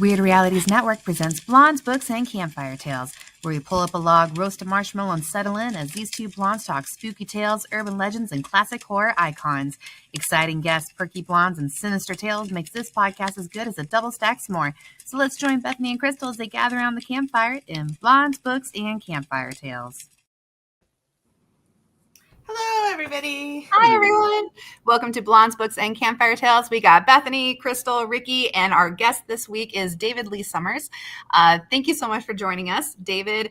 Weird Realities Network presents Blondes, Books, and Campfire Tales, where we pull up a log, roast a marshmallow, and settle in as these two blondes talk spooky tales, urban legends, and classic horror icons. Exciting guests, perky blondes, and sinister tales makes this podcast as good as a double stack s'more. So let's join Bethany and Krystal as they gather around the campfire in Blondes, Books, and Campfire Tales. Hello, everybody. Hi, everyone. Welcome to Blondes, Books, and Campfire Tales. We got Bethany, Krystal, Rikki, and our guest this week is David Lee Summers. Thank you so much for joining us. David,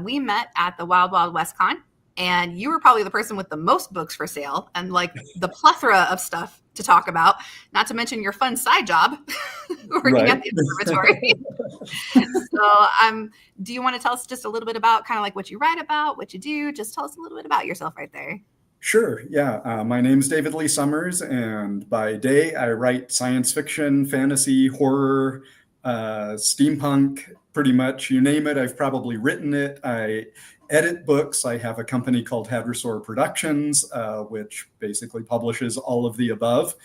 we met at the Wild Wild West Con, and you were probably the person with the most books for sale and like the plethora of stuff to talk about, not to mention your fun side job working at the observatory. So do you want to tell us just a little bit about kind of like what you write about, what you do? Just tell us a little bit about yourself right there. Sure. Yeah. My name's David Lee Summers, and by day I write science fiction, fantasy, horror, steampunk, pretty much you name it. I've probably written it. I edit books. I have a company called Hadrosaur Productions, which basically publishes all of the above,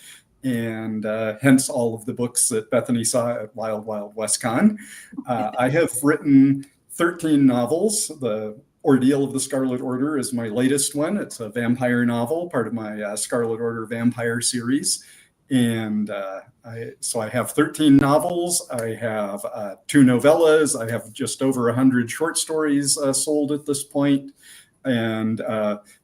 and hence all of the books that Bethany saw at Wild Wild West Con. I have written 13 novels. The Ordeal of the Scarlet Order is my latest one. It's a vampire novel, part of my Scarlet Order vampire series. And so I have 13 novels. I have 2 novellas. I have just over 100 short stories sold at this point. And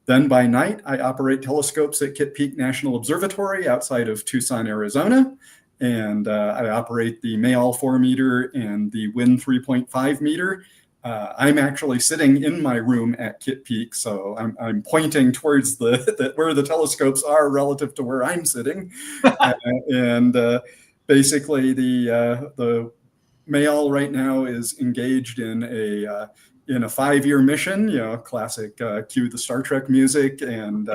then by night, I operate telescopes at Kitt Peak National Observatory outside of Tucson, Arizona. And I operate the Mayall 4 meter and the Win 3.5 meter. I'm actually sitting in my room at Kitt Peak, so I'm pointing towards where the telescopes are relative to where I'm sitting, and basically the Mayall right now is engaged in a 5-year mission. Classic cue the Star Trek music, and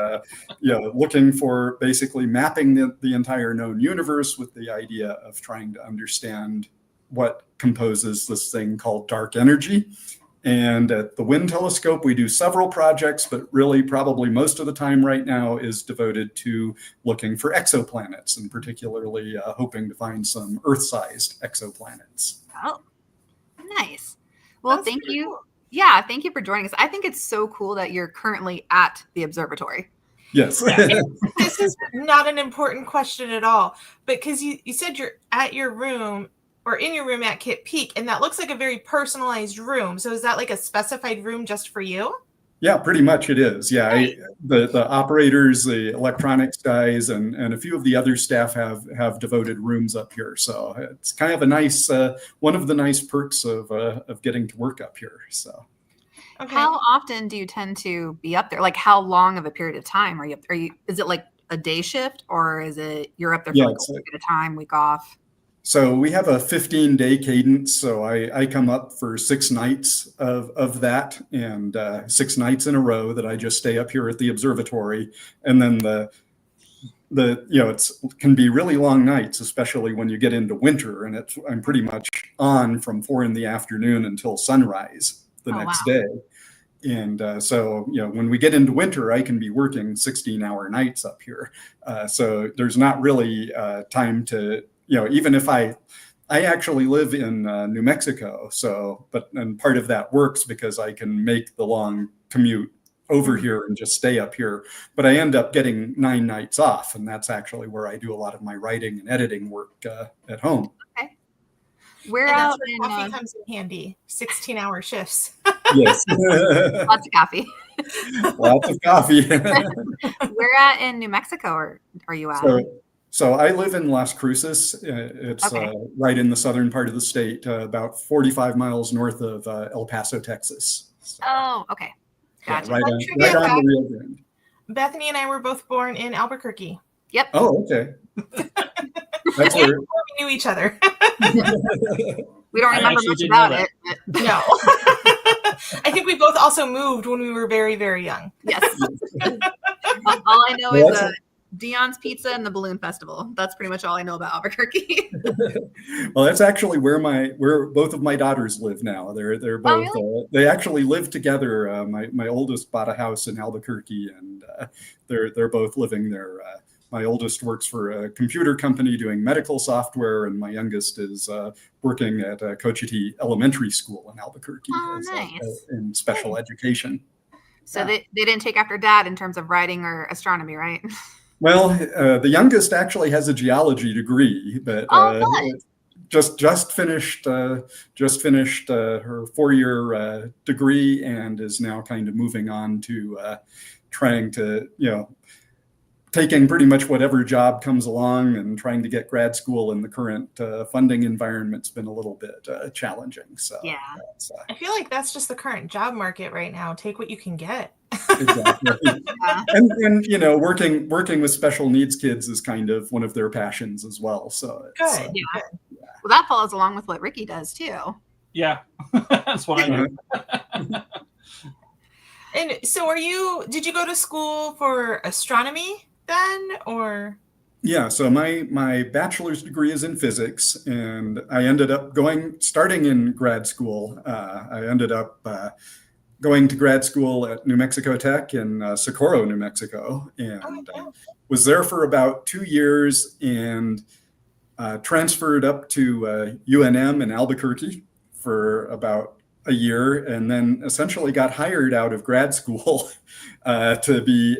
looking for basically mapping the entire known universe with the idea of trying to understand what composes this thing called dark energy. And at the Wind Telescope, we do several projects, but really probably most of the time right now is devoted to looking for exoplanets, and particularly hoping to find some Earth-sized exoplanets. Oh, nice. Well, thank you. Cool. Yeah, thank you for joining us. I think it's so cool that you're currently at the observatory. Yes. This is not an important question at all, but because you said you're at your room or in your room at Kitt Peak, and that looks like a very personalized room. So is that like a specified room just for you? Yeah, pretty much it is. Yeah, right. The operators, the electronics guys, and a few of the other staff have devoted rooms up here. So it's kind of a nice, one of the nice perks of getting to work up here. So. Okay. How often do you tend to be up there? Like how long of a period of time are you up there? Is it like a day shift, or is it you're up there for like a week at a time, week off? So we have a 15-day cadence. So I come up for 6 nights of that, and 6 nights in a row that I just stay up here at the observatory. And then it can be really long nights, especially when you get into winter, and I'm pretty much on from 4 in the afternoon until sunrise the next day. And so when we get into winter, I can be working 16-hour nights up here. So there's not really time to, even if I actually live in New Mexico, and part of that works because I can make the long commute over here and just stay up here, but I end up getting 9 nights off, and that's actually where I do a lot of my writing and editing work at home. Okay. We're out in coffee comes in handy. 16-hour shifts. Yes. Lots of coffee. Lots of coffee. Where at in New Mexico are you at? So I live in Las Cruces. It's right in the southern part of the state, about 45 miles north of El Paso, Texas. So, oh, okay. Gotcha. Yeah, right on the Rio Grande. Bethany and I were both born in Albuquerque. Yep. Oh, okay. That's where we knew each other. We don't remember much about it. No. I think we both also moved when we were very, very young. Yes. All I know is Dion's Pizza and the Balloon Festival. That's pretty much all I know about Albuquerque. Well, that's actually where both of my daughters live now. They're both really? They actually live together. My oldest bought a house in Albuquerque, and they're both living there my oldest works for a computer company doing medical software, and my youngest is working at Cochiti Elementary School in Albuquerque Nice. in special education. So they didn't take after dad in terms of writing or astronomy, right? Well, the youngest actually has a geology degree, but just finished her 4-year degree and is now kind of moving on to trying to, taking pretty much whatever job comes along and trying to get grad school in the current funding environment's been a little bit challenging. So yeah, I feel like that's just the current job market right now. Take what you can get. Exactly. Yeah. And working with special needs kids is kind of one of their passions as well. So Good. Yeah. Well, that follows along with what Rikki does too. Yeah, that's what I do. And so did you go to school for astronomy then, or? Yeah, so my bachelor's degree is in physics, and I ended up starting in grad school. I ended up going to grad school at New Mexico Tech in Socorro, New Mexico, and was there for about 2 years and transferred up to UNM in Albuquerque for about a year, and then essentially got hired out of grad school to be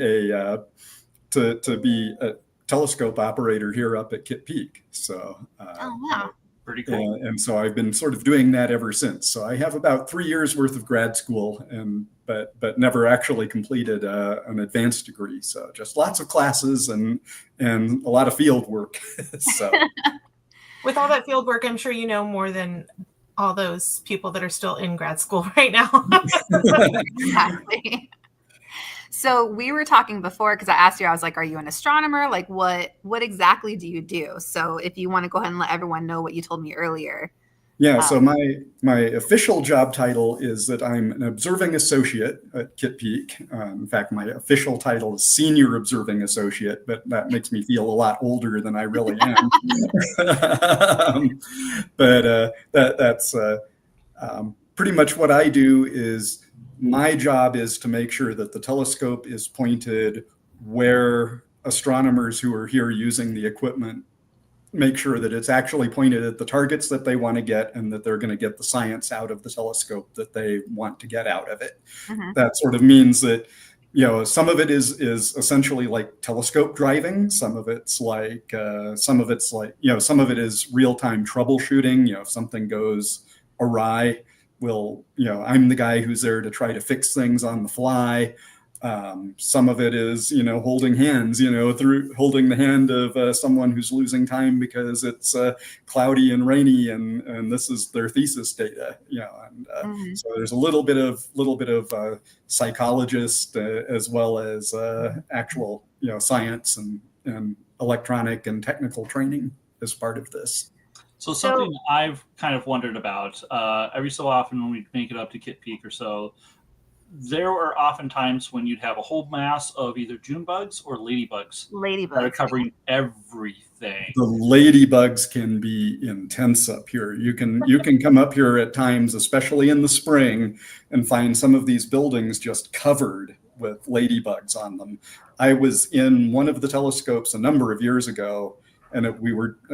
a telescope operator here up at Kitt Peak. So, wow. Pretty cool. And so I've been sort of doing that ever since. So I have about 3 years worth of grad school, but never actually completed an advanced degree. So just lots of classes and a lot of field work. So with all that field work, I'm sure you know more than all those people that are still in grad school right now. Exactly. So we were talking before, because I asked you, I was like, are you an astronomer? Like, what exactly do you do? So if you want to go ahead and let everyone know what you told me earlier. Yeah, so my official job title is that I'm an observing associate at Kitt Peak. In fact, my official title is senior observing associate, but that makes me feel a lot older than I really am. But that's pretty much what I do. Is my job is to make sure that the telescope is pointed where astronomers who are here using the equipment make sure that it's actually pointed at the targets that they want to get, and that they're going to get the science out of the telescope that they want to get out of it. Mm-hmm. That sort of means that, some of it is essentially like telescope driving. Some of it is real-time troubleshooting. If something goes awry, I'm the guy who's there to try to fix things on the fly. Some of it is, holding hands, through holding the hand of someone who's losing time because it's cloudy and rainy, and this is their thesis data, So there's a little bit of psychologist as well as actual, science and electronic and technical training as part of this. So something I've kind of wondered about every so often when we make it up to Kitt Peak or so, there are often times when you'd have a whole mass of either June bugs or ladybugs that are covering everything. The ladybugs can be intense up here. You can come up here at times, especially in the spring, and find some of these buildings just covered with ladybugs on them. I was in one of the telescopes a number of years ago, and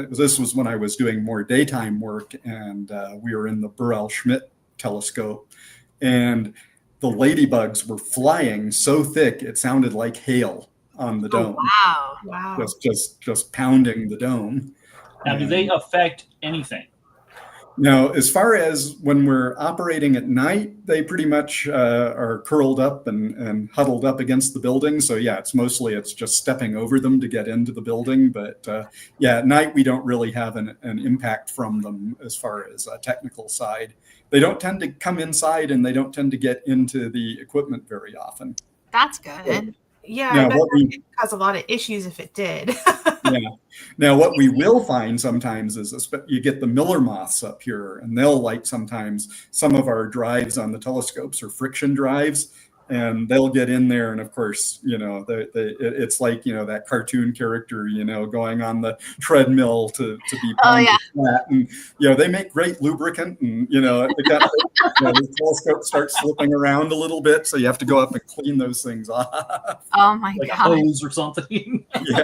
this was when I was doing more daytime work, and we were in the Burrell-Schmidt telescope, and the ladybugs were flying so thick it sounded like hail on the dome. Wow! Just pounding the dome. Now, do they affect anything? Now, as far as when we're operating at night, they pretty much are curled up and huddled up against the building. So yeah, it's just stepping over them to get into the building. But at night we don't really have an impact from them as far as a technical side. They don't tend to come inside, and they don't tend to get into the equipment very often. That's good. Yeah, I bet that could cause a lot of issues if it did. Yeah. Now, what we will find sometimes is you get the Miller moths up here, and they'll light sometimes. Some of our drives on the telescopes are friction drives, and they'll get in there. And of course, it's like, that cartoon character, going on the treadmill to be flat. And, they make great lubricant, and, the telescope starts slipping around a little bit. So you have to go up and clean those things off. Oh my like God. a hose or something. Yeah.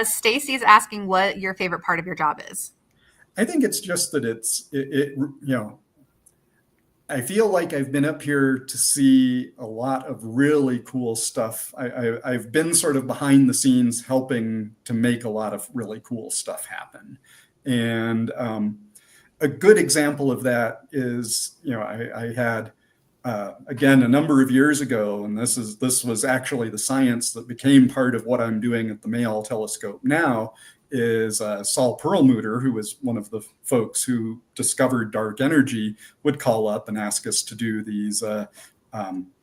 Stacy's asking what your favorite part of your job is. I think it's just that I feel like I've been up here to see a lot of really cool stuff. I've been sort of behind the scenes helping to make a lot of really cool stuff happen. And a good example of that is, I had, again, a number of years ago, and this was actually the science that became part of what I'm doing at the Mayall telescope now, is Saul Perlmutter, who was one of the folks who discovered dark energy, would call up and ask us to do these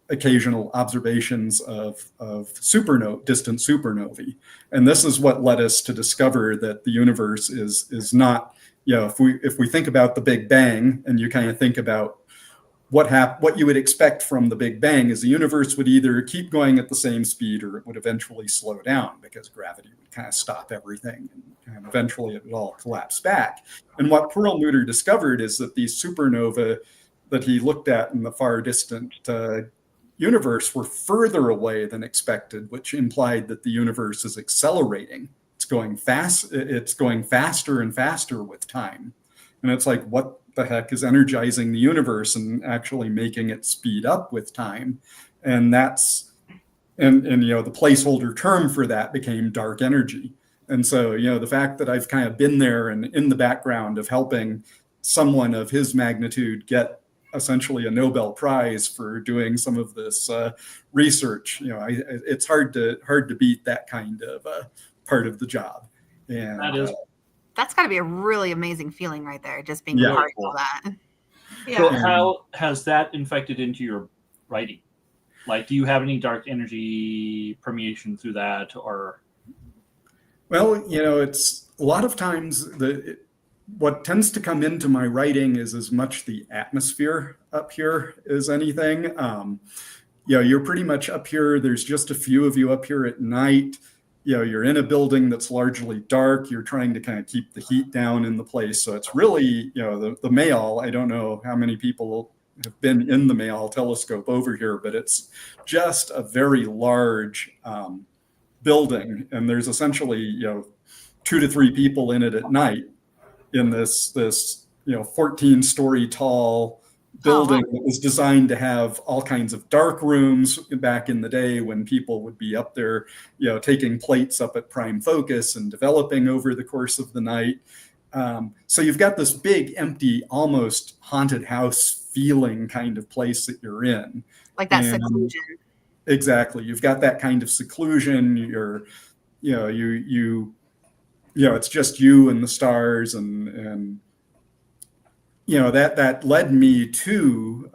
occasional observations of distant supernovae. And this is what led us to discover that the universe is not, if we think about the Big Bang, and you kind of think about what you would expect from the Big Bang, is the universe would either keep going at the same speed or it would eventually slow down because gravity would kind of stop everything, and eventually it would all collapse back. And what Perlmutter discovered is that these supernovae that he looked at in the far distant universe were further away than expected, which implied that the universe is accelerating. It's going faster and faster with time. And it's like, what the heck is energizing the universe and actually making it speed up with time? And that's, and the placeholder term for that became dark energy. And so, the fact that I've kind of been there and in the background of helping someone of his magnitude get essentially a Nobel Prize for doing some of this research, it's hard to beat that kind of part of the job. And that's got to be a really amazing feeling right there, just being part of that. Yeah. So how has that infected into your writing? Like, do you have any dark energy permeation through that, or? Well, it's a lot of times what tends to come into my writing is as much the atmosphere up here as anything. You're pretty much up here. There's just a few of you up here at night. You're in a building that's largely dark. You're trying to kind of keep the heat down in the place. So it's really, the Mayall, I don't know how many people have been in the Mayall telescope over here, but it's just a very large building. And there's essentially, 2 to 3 people in it at night in this 14-story tall building that was designed to have all kinds of dark rooms back in the day when people would be up there, taking plates up at prime focus and developing over the course of the night. So you've got this big, empty, almost haunted house feeling kind of place that you're in. Like that seclusion. Exactly. You've got that kind of seclusion. It's just you and the stars, and that led me to,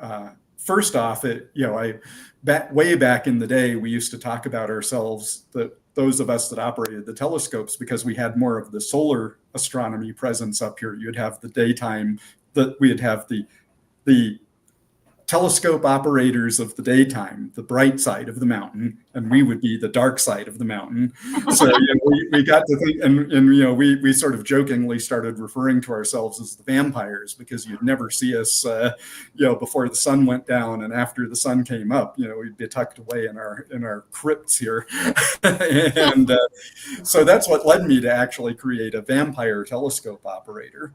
first off, way back in the day, we used to talk about ourselves, that those of us that operated the telescopes, because we had more of the solar astronomy presence up here. You'd have the daytime, that we'd have the telescope operators of the daytime, the bright side of the mountain, and we would be the dark side of the mountain. So we got to think, and we sort of jokingly started referring to ourselves as the vampires, because you'd never see us, before the sun went down, and after the sun came up, we'd be tucked away in our crypts here. And so that's what led me to actually create a vampire telescope operator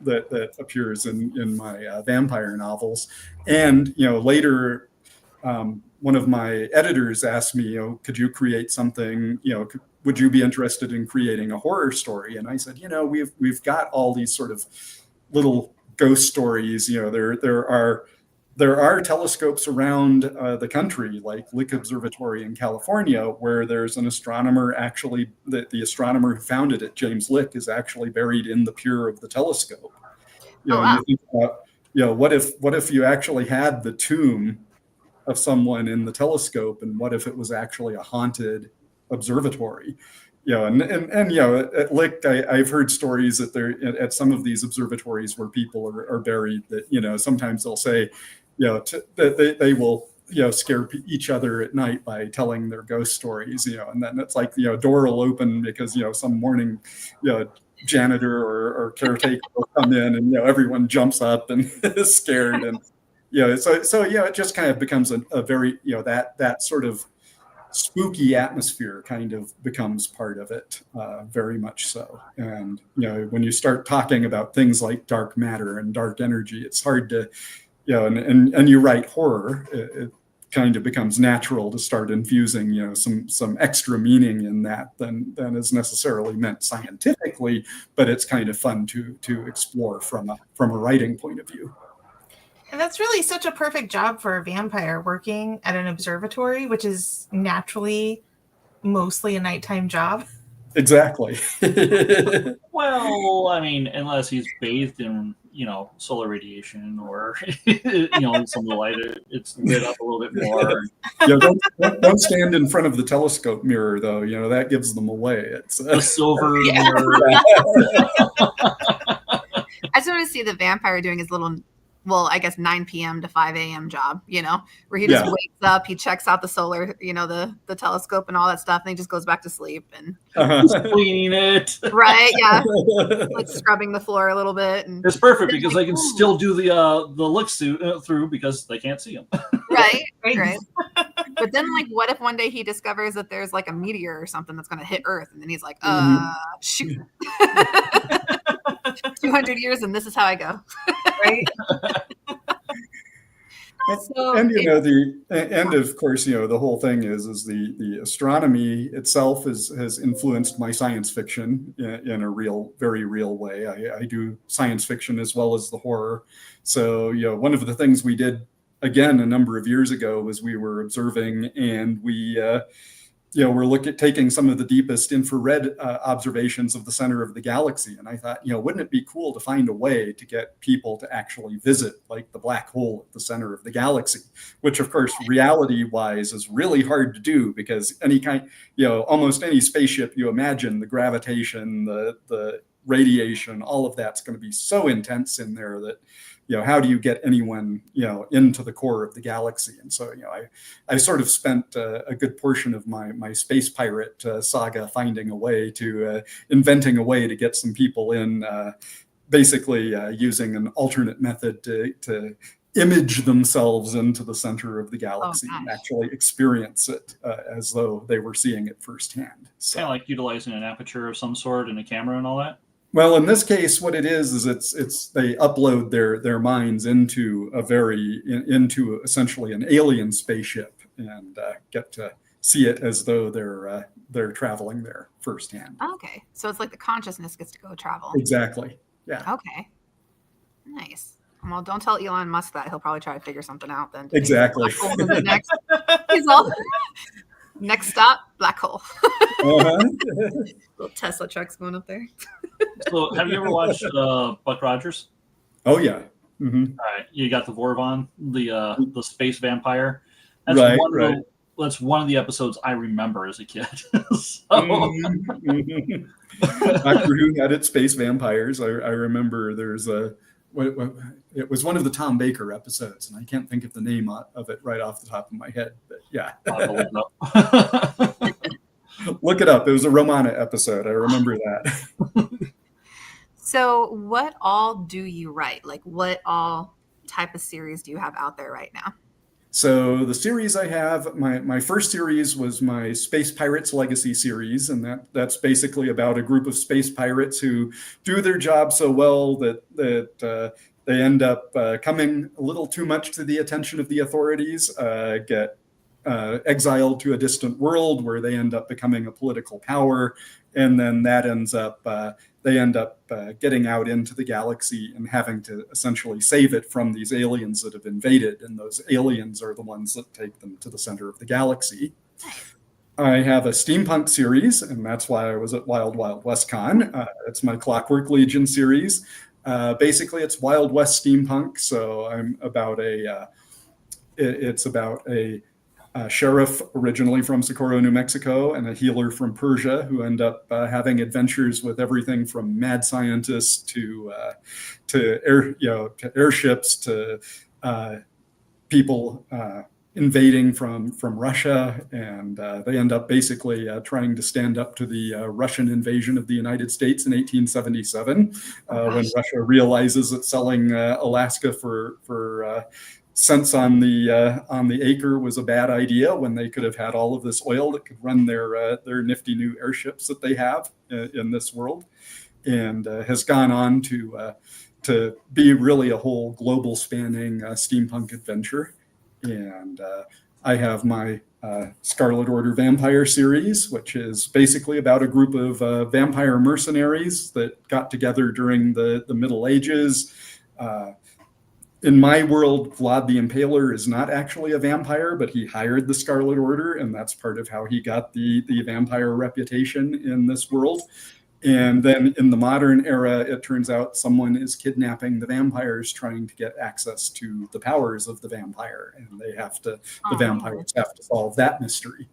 that appears in my vampire novels. And later, one of my editors asked me, could you create something, would you be interested in creating a horror story? And I said, we've got all these sort of little ghost stories. There are telescopes around the country, like Lick Observatory in California, where there's an astronomer, actually, the astronomer who founded it, James Lick, is actually buried in the pier of the telescope. And you think about, what if you actually had the tomb of someone in the telescope, and what if it was actually a haunted observatory? And at Lick, I've heard stories that at some of these observatories where people are buried, that sometimes they'll say, that they will scare each other at night by telling their ghost stories, and then it's like door will open because some morning janitor or caretaker will come in, and everyone jumps up and is scared, and so it just kind of becomes a very that sort of spooky atmosphere kind of becomes part of it, very much so. And when you start talking about things like dark matter and dark energy, it's hard to, and you write horror, it kind of becomes natural to start infusing, some extra meaning in that than is necessarily meant scientifically, but it's kind of fun to explore from a writing point of view. And that's really such a perfect job for a vampire, working at an observatory, which is naturally mostly a nighttime job. Exactly. Well, I mean, unless he's bathed in, solar radiation or, some of the light, it's lit up a little bit more. Don't stand in front of the telescope mirror, though. That gives them away. It's the silver mirror. I just want to see the vampire doing his little, well, I guess 9 p.m. to 5 a.m. job, where he just wakes up, he checks out the solar, the telescope and all that stuff, and he just goes back to sleep and cleaning it. Right, yeah, like scrubbing the floor a little bit. And it's perfect because they can still do the looks through because they can't see him. Right. But then, what if one day he discovers that there's a meteor or something that's going to hit Earth, and then he's like, shoot. 200 years and this is how I go. Right. And of course, the whole thing is the astronomy itself has influenced my science fiction in a very real way. I do science fiction as well as the horror. So, one of the things we did again a number of years ago was we were observing, and we we're taking some of the deepest infrared observations of the center of the galaxy. And I thought, wouldn't it be cool to find a way to get people to actually visit the black hole at the center of the galaxy, which of course, reality wise is really hard to do because almost any spaceship you imagine, the gravitation, the radiation, all of that's going to be so intense in there that, how do you get anyone, into the core of the galaxy? And so, I sort of spent a good portion of my space pirate saga finding a way to inventing a way to get some people in, basically using an alternate method to image themselves into the center of the galaxy and actually experience it as though they were seeing it firsthand. So, kind of like utilizing an aperture of some sort and a camera and all that. Well, in this case, what it is it's they upload their minds into essentially an alien spaceship and get to see it as though they're traveling there firsthand. Okay, so it's like the consciousness gets to go travel. Exactly. Yeah. Okay. Nice. Well, don't tell Elon Musk that. He'll probably try to figure something out then. Exactly. Next. He's all. Next stop, black hole. Little Tesla trucks going up there. So, have you ever watched Buck Rogers? Oh yeah. Mm-hmm. All right, you got the Vorvon, the space vampire. That's right. That's one of the episodes I remember as a kid. Doctor Who had its space vampires. I remember there's it was one of the Tom Baker episodes, and I can't think of the name of it right off the top of my head. But yeah, look it up. It was a Romana episode. I remember that. So, what all do you write? What all type of series do you have out there right now? So the series I have, my first series was my Space Pirates Legacy series, and that's basically about a group of space pirates who do their job so well that they end up coming a little too much to the attention of the authorities, get exiled to a distant world where they end up becoming a political power, and then that ends up they end up getting out into the galaxy and having to essentially save it from these aliens that have invaded, and those aliens are the ones that take them to the center of the galaxy. I have a steampunk series, and that's why I was at Wild Wild West Con. It's my Clockwork Legion series. Basically, it's Wild West steampunk, so I'm about it's about a sheriff originally from Socorro, New Mexico, and a healer from Persia who end up having adventures with everything from mad scientists to airships to people invading from Russia, and they end up basically trying to stand up to the Russian invasion of the United States in 1877 when Russia realizes that selling Alaska for cents on the acre was a bad idea when they could have had all of this oil that could run their nifty new airships that they have in this world, and has gone on to be really a whole global spanning steampunk adventure. And I have my Scarlet Order Vampire series, which is basically about a group of vampire mercenaries that got together during the Middle Ages. In my world, Vlad the Impaler is not actually a vampire, but he hired the Scarlet Order, and that's part of how he got the vampire reputation in this world. And then in the modern era, it turns out someone is kidnapping the vampires, trying to get access to the powers of the vampire, and the vampires have to solve that mystery.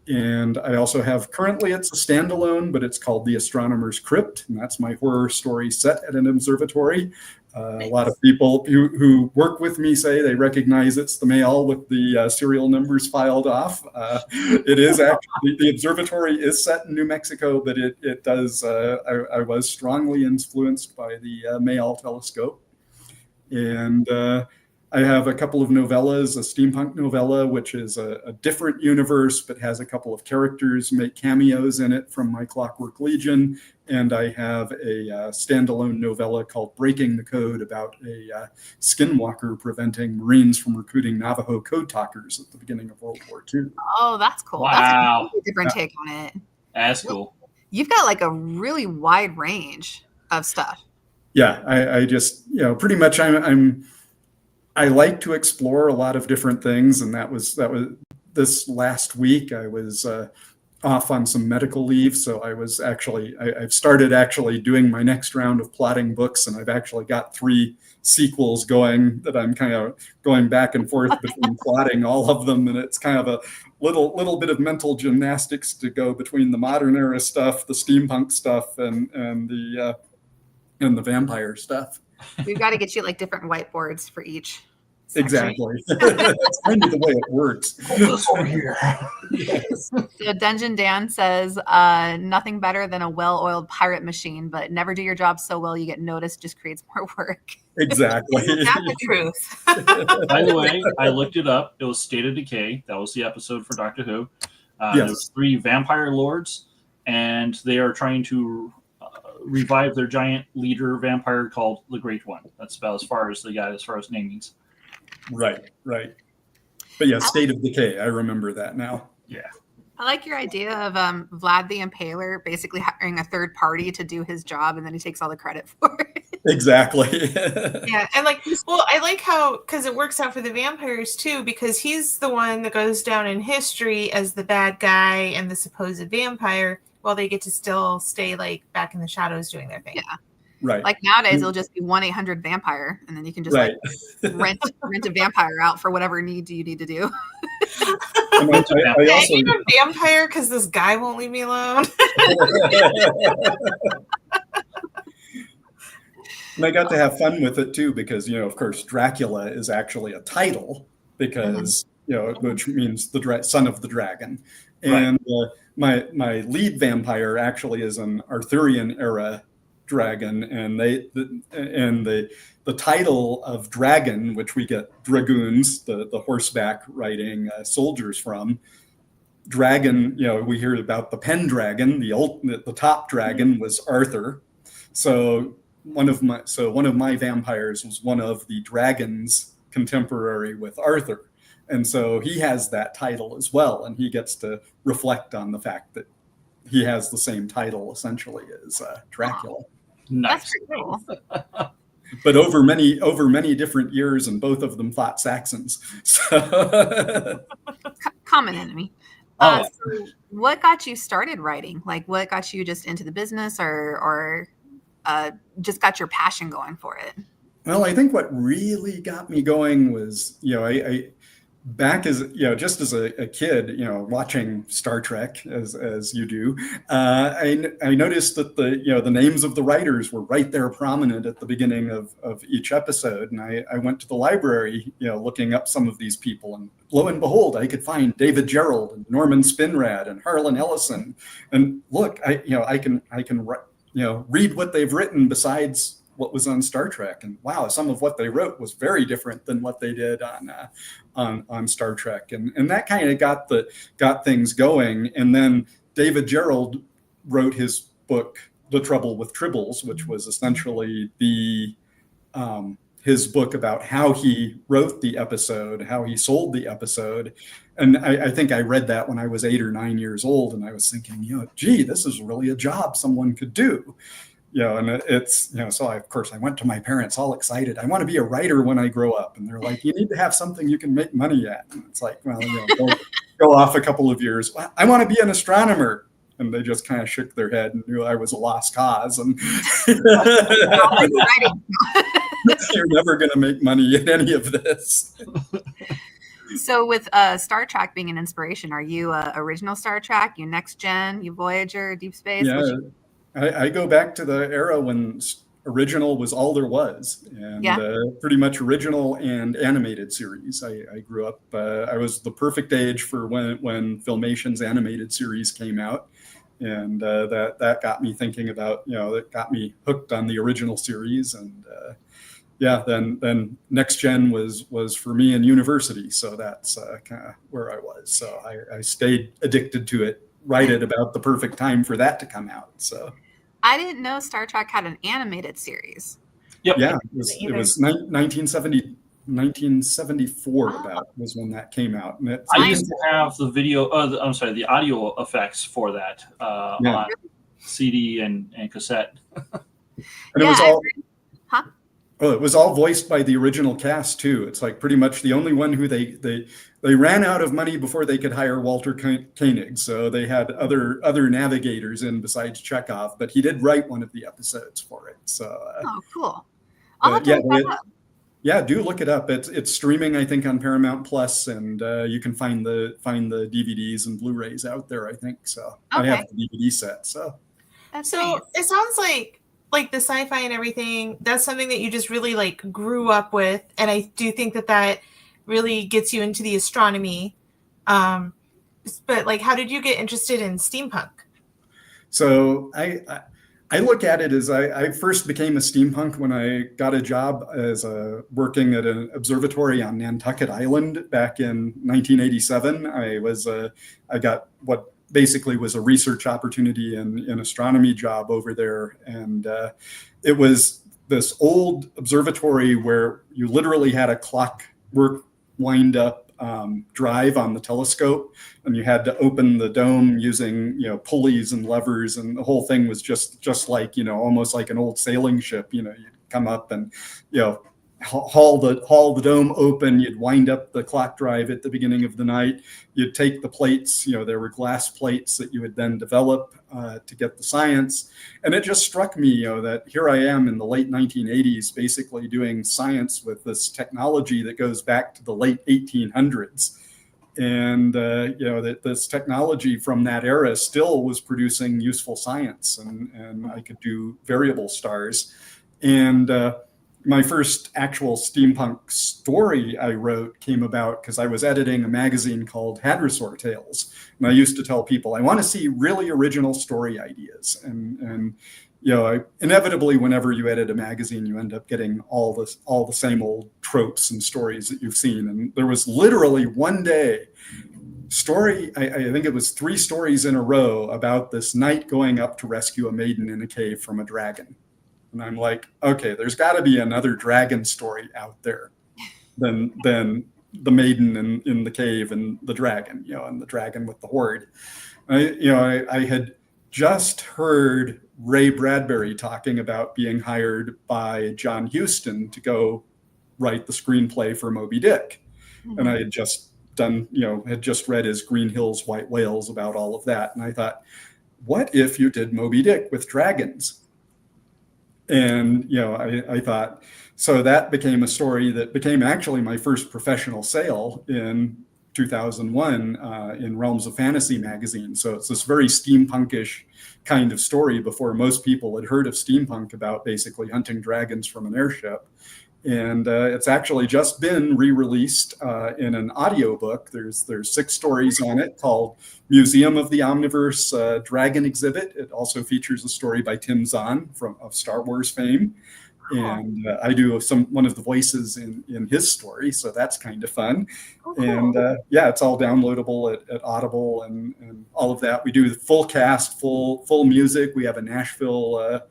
And I also have, currently it's a standalone, but it's called The Astronomer's Crypt, and that's my horror story set at an observatory. Nice. A lot of people who work with me say they recognize it's the mail with the serial numbers filed off. It is actually, the observatory is set in New Mexico, but it does, I was strongly influenced by the Mayall telescope. And I have a couple of novellas, a steampunk novella, which is a different universe, but has a couple of characters make cameos in it from my Clockwork Legion. And I have a standalone novella called Breaking the Code about a skinwalker preventing Marines from recruiting Navajo code talkers at the beginning of World War II. Oh, that's cool. Wow. That's a completely different take on it. That's cool. You've got like a really wide range of stuff. Yeah, I just, pretty much I like to explore a lot of different things, and that was this last week. I was off on some medical leave, so I've started actually doing my next round of plotting books, and I've actually got 3 sequels going that I'm kind of going back and forth between plotting all of them, and it's kind of a little bit of mental gymnastics to go between the modern era stuff, the steampunk stuff, and the vampire stuff. We've got to get you like different whiteboards for each section. Exactly. That's kind of the way it works. This over here. Yes. So Dungeon Dan says, nothing better than a well-oiled pirate machine, but never do your job so well you get noticed, just creates more work. Exactly. Isn't that the truth? By the way, I looked it up. It was State of Decay. That was the episode for Doctor Who. Yes. There was 3 vampire lords, and they are trying to revive their giant leader vampire called the Great One. That's about as far as they got as far as namings. Right. But yeah, State of Decay. I remember that now. Yeah. I like your idea of Vlad the Impaler basically hiring a third party to do his job, and then he takes all the credit for it. Exactly. Yeah, and I like how, because it works out for the vampires too, because he's the one that goes down in history as the bad guy and the supposed vampire, while they get to still stay like back in the shadows doing their thing. Yeah. Right. Like nowadays, it'll just be 1-800-VAMPIRE, and then you can just Right. like rent a vampire out for whatever need you need to do. And I I also, need a vampire because this guy won't leave me alone. and I got to have fun with it too, because of course Dracula is actually a title, because which means the son of the dragon, and my lead vampire actually is an Arthurian era dragon, and the title of dragon, which we get dragoons, the horseback riding soldiers from. Dragon, we hear about the Pendragon, the top dragon was Arthur. So one of my vampires was one of the dragons contemporary with Arthur. And so he has that title as well, and he gets to reflect on the fact that he has the same title essentially as Dracula. Nice. That's pretty cool. But over many different years, and both of them fought Saxons. So. Common enemy. Oh. So what got you started writing? Like, what got you just into the business, or just got your passion going for it? Well, I think what really got me going was, I back as just as a kid, watching Star Trek as you do, I noticed that the names of the writers were right there prominent at the beginning of each episode, and I went to the library, looking up some of these people, and lo and behold, I could find David Gerald and Norman Spinrad and Harlan Ellison, and look, I can read what they've written besides what was on Star Trek. And wow, some of what they wrote was very different than what they did on Star Trek. And that kind of got things going. And then David Gerrold wrote his book, The Trouble with Tribbles, which was essentially his book about how he wrote the episode, how he sold the episode. And I think I read that when I was 8 or 9 years old, and I was thinking, gee, this is really a job someone could do. And it's, so of course I went to my parents all excited. I want to be a writer when I grow up. And they're like, you need to have something you can make money at. And it's like, well, go off a couple of years. I want to be an astronomer. And they just kind of shook their head and knew I was a lost cause. And you're never going to make money in any of this. So with Star Trek being an inspiration, are you original Star Trek, you Next Gen, you Voyager, Deep Space? Yeah, I go back to the era when original was all there was, and pretty much original and animated series. I grew up, I was the perfect age for when Filmation's animated series came out. And that got me thinking about, that got me hooked on the original series. And then Next Gen was for me in university. So that's kind of where I was. So I stayed addicted to it right at about the perfect time for that to come out. So I didn't know Star Trek had an animated series. Yep. Yeah, it was 1974 about was when that came out. And I used to have the the audio effects for that on CD and cassette. And it was all it was all voiced by the original cast too. It's like pretty much the only one who they ran out of money before they could hire Walter Koenig. So they had other navigators in besides Chekhov, but he did write one of the episodes for it. So cool. I'll have to look that up. Yeah, do look it up. It's streaming, I think, on Paramount Plus, and you can find the DVDs and Blu-rays out there, I think. So I have the DVD set. So That's so nice. it sounds like the sci-fi and everything, that's something that you just really like grew up with, and I do think that really gets you into the astronomy. But like, how did you get interested in steampunk? So I look at it as I first became a steampunk when I got a job as working at an observatory on Nantucket Island back in 1987. I got what basically was a research opportunity in astronomy job over there. And it was this old observatory where you literally had a clockwork wind up drive on the telescope, and you had to open the dome using pulleys and levers, and the whole thing was just like almost like an old sailing ship. You'd come up and haul the dome open. You'd wind up the clock drive at the beginning of the night. You'd take the plates. There were glass plates that you would then develop to get the science. And it just struck me that here I am in the late 1980s basically doing science with this technology that goes back to the late 1800s. And that this technology from that era still was producing useful science, and I could do variable stars. And my first actual steampunk story I wrote came about because I was editing a magazine called Hadrosaur Tales. And I used to tell people, I want to see really original story ideas. And inevitably, whenever you edit a magazine, you end up getting all the same old tropes and stories that you've seen. And there was literally one day I think it was 3 stories in a row about this knight going up to rescue a maiden in a cave from a dragon. And I'm like, okay, there's got to be another dragon story out there than the maiden in the cave and the dragon, and the dragon with the horde. I had just heard Ray Bradbury talking about being hired by John Huston to go write the screenplay for Moby Dick. Mm-hmm. And I had just read his Green Hills, White Whales about all of that. And I thought, what if you did Moby Dick with dragons? And, I thought, so that became a story that became actually my first professional sale in 2001 in Realms of Fantasy magazine. So it's this very steampunkish kind of story before most people had heard of steampunk, about basically hunting dragons from an airship. And it's actually just been re-released in an audiobook. There's 6 stories on it called Museum of the Omniverse Dragon Exhibit. It also features a story by Tim Zahn of Star Wars fame. and I do one of the voices in his story, so that's kind of fun. Oh, cool. And it's all downloadable at Audible and all of that. We do the full cast, full music. We have a Nashville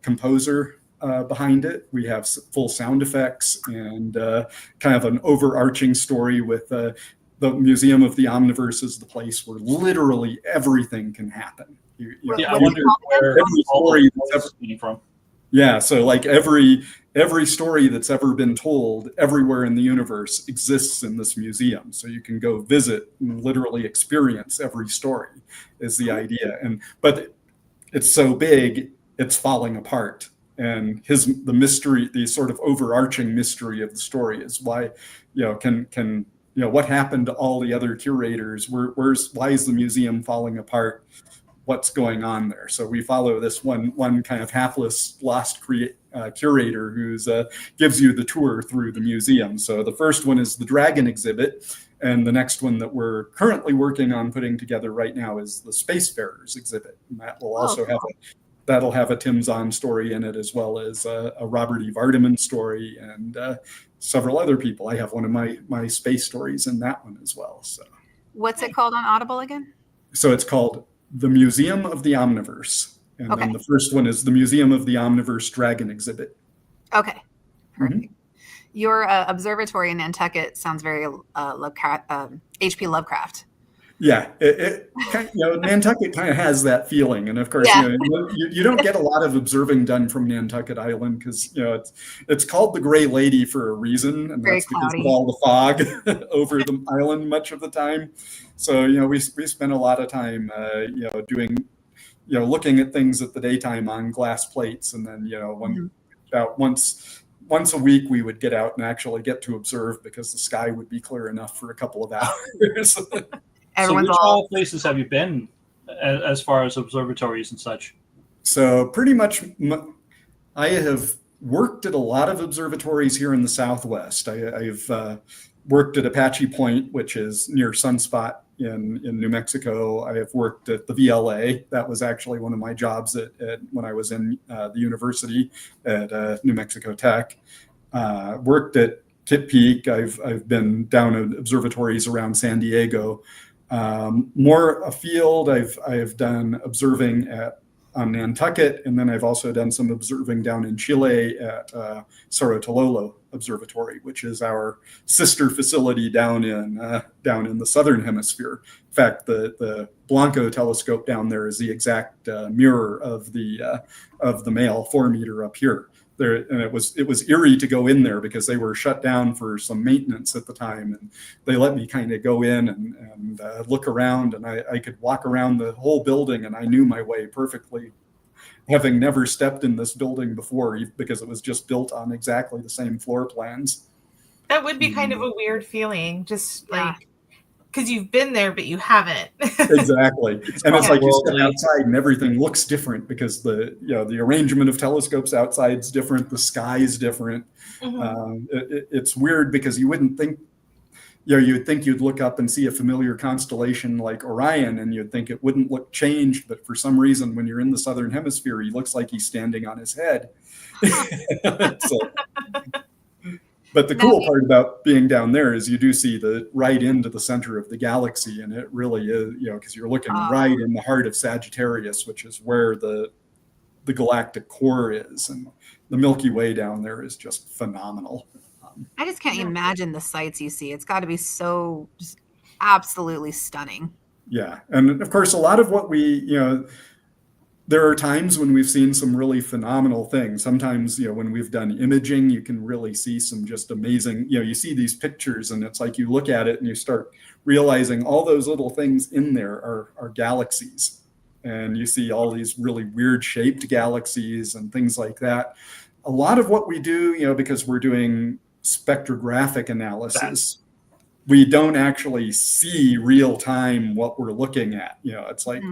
composer behind it. We have full sound effects and kind of an overarching story with the Museum of the Omniverse is the place where literally everything can happen. I wonder where every story that's ever came from. Yeah, so like every story that's ever been told everywhere in the universe exists in this museum. So you can go visit and literally experience every story is the idea. But it's so big, it's falling apart. And the mystery, the sort of overarching mystery of the story is why, what happened to all the other curators? Why is the museum falling apart? What's going on there? So we follow this one kind of hapless lost curator who's gives you the tour through the museum. So the first one is the dragon exhibit, and the next one that we're currently working on putting together right now is the Spacefarers exhibit, and that will also have a Tim Zahn story in it, as well as a Robert E. Vardaman story and several other people. I have one of my space stories in that one as well. So what's it called on Audible again? So it's called The Museum of the Omniverse. And then the first one is the Museum of the Omniverse Dragon Exhibit. Okay, perfect. Mm-hmm. Your observatory in Nantucket sounds very H.P. Lovecraft. Yeah, Nantucket kind of has that feeling, and of course, you don't get a lot of observing done from Nantucket Island because it's called the Gray Lady for a reason, and very that's cloudy. Because of all the fog over the island much of the time. So we spend a lot of time doing looking at things at the daytime on glass plates, and then about once a week we would get out and actually get to observe because the sky would be clear enough for a couple of hours. So which all places have you been as far as observatories and such? So pretty much I have worked at a lot of observatories here in the Southwest. I've worked at Apache Point, which is near Sunspot in New Mexico. I have worked at the VLA. That was actually one of my jobs when I was in the university at New Mexico Tech. Worked at Kitt Peak. I've been down at observatories around San Diego. More afield, I've done observing on Nantucket, and then I've also done some observing down in Chile at Cerro Tololo Observatory, which is our sister facility down in the southern hemisphere. In fact, the Blanco telescope down there is the exact mirror of the male 4-meter up here. There, and it was eerie to go in there because they were shut down for some maintenance at the time, and they let me kind of go in and look around, and I could walk around the whole building, and I knew my way perfectly, having never stepped in this building before because it was just built on exactly the same floor plans. That would be kind of a weird feeling, just like because you've been there but you haven't. Exactly. And it's like you step outside and everything looks different because the arrangement of telescopes outside is different, the sky is different. Mm-hmm. It's weird because you wouldn't think, you'd think you'd look up and see a familiar constellation like Orion and you'd think it wouldn't look changed, but for some reason when you're in the southern hemisphere he looks like he's standing on his head. But the cool part about being down there is you do see right into the center of the galaxy, and it really is, because you're looking right in the heart of Sagittarius, which is where the galactic core is, and the Milky Way down there is just phenomenal. I just can't imagine the sights you see. It's got to be so just absolutely stunning. Yeah, and of course, a lot of what there are times when we've seen some really phenomenal things. Sometimes, when we've done imaging, you can really see some just amazing, you see these pictures and it's like you look at it and you start realizing all those little things in there are galaxies. And you see all these really weird shaped galaxies and things like that. A lot of what we do, because we're doing spectrographic analysis, we don't actually see real time what we're looking at. It's like,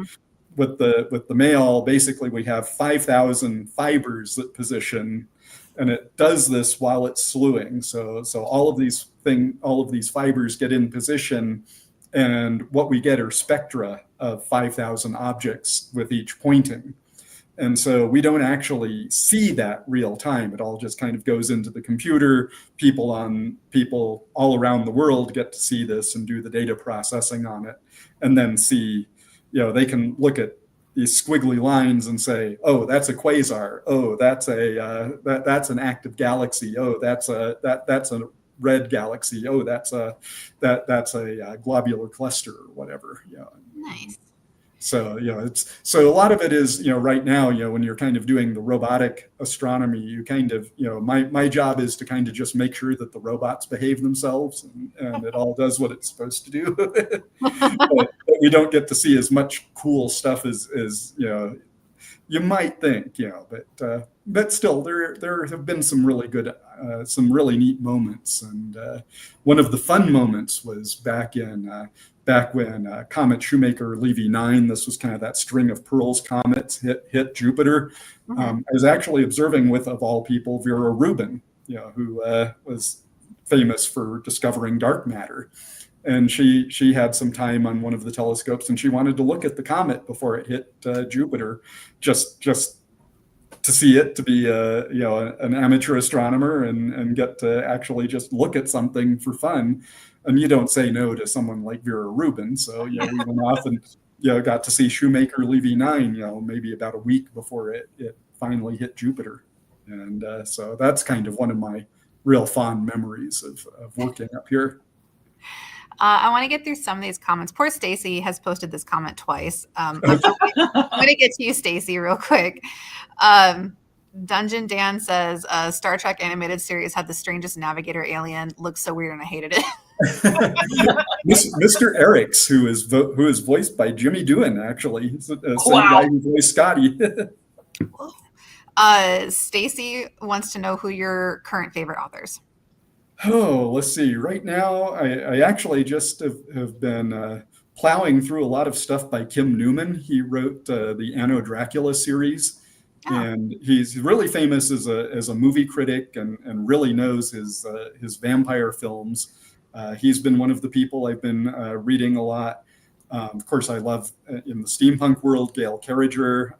with the male, basically we have 5,000 fibers that position, and it does this while it's slewing. So all of these fibers get in position, and what we get are spectra of 5,000 objects with each pointing. And so we don't actually see that real time. It all just kind of goes into the computer. People all around the world get to see this and do the data processing on it, and then see, they can look at these squiggly lines and say, oh, that's a quasar. Oh, that's that's an active galaxy. Oh, that's a red galaxy. Oh, that's a globular cluster or whatever. Nice. So, so a lot of it is, right now, when you're kind of doing the robotic astronomy, you kind of, my job is to kind of just make sure that the robots behave themselves and it all does what it's supposed to do. But we don't get to see as much cool stuff as you might think, but still there have been some really good, some really neat moments. And one of the fun moments was back when Comet Shoemaker-Levy 9, this was kind of that string of pearls comets hit Jupiter. I was actually observing with, of all people, Vera Rubin, who was famous for discovering dark matter. And she had some time on one of the telescopes, and she wanted to look at the comet before it hit Jupiter, just to see it, to be an amateur astronomer and get to actually just look at something for fun. And you don't say no to someone like Vera Rubin. So, we went off and, got to see Shoemaker-Levy 9, maybe about a week before it finally hit Jupiter. And so that's kind of one of my real fond memories of working up here. I want to get through some of these comments. Poor Stacy has posted this comment twice. I'm going to get to you, Stacy, real quick. Dungeon Dan says, Star Trek animated series had the strangest navigator alien. Looks so weird and I hated it. Mr. Eriks, who is voiced by Jimmy Doohan, actually. Same guy who voiced Scotty. Stacy wants to know who your current favorite authors. Oh, let's see. Right now, I actually just have been plowing through a lot of stuff by Kim Newman. He wrote the Anno Dracula series. Oh. And he's really famous as a movie critic and really knows his vampire films. He's been one of the people I've been reading a lot. Of course, I love in the steampunk world, Gail Carriger,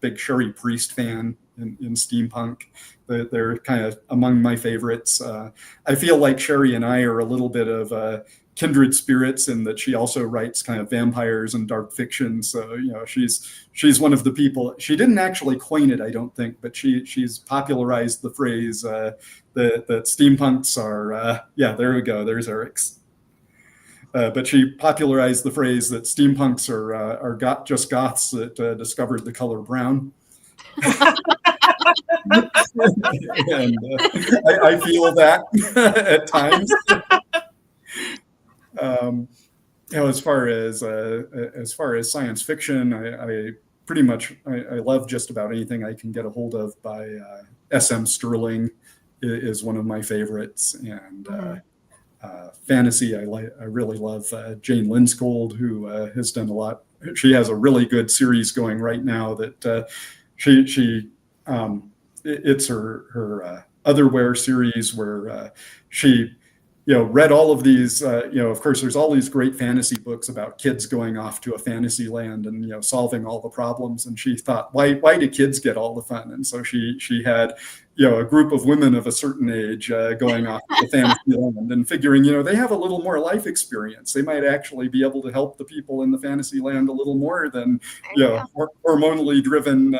big Sherry Priest fan in steampunk. They're kind of among my favorites. I feel like Sherry and I are a little bit of kindred spirits in that she also writes kind of vampires and dark fiction. So, she's one of the people. She didn't actually coin it, I don't think, but she's popularized the phrase that steampunks are, there we go. There's Eriks. But she popularized the phrase that steampunks are just goths that discovered the color brown. And I feel that at times. As far as science fiction, I pretty much I love just about anything I can get a hold of by S.M. Stirling is one of my favorites, and fantasy I really love Jane Lindskold, who has done a lot. She has a really good series going right now that it's her Otherwhere series where she read all of these, of course, there's all these great fantasy books about kids going off to a fantasy land and, solving all the problems. And she thought, why do kids get all the fun? And so she had, a group of women of a certain age going off to the fantasy land and figuring, they have a little more life experience. They might actually be able to help the people in the fantasy land a little more than, hormonally driven,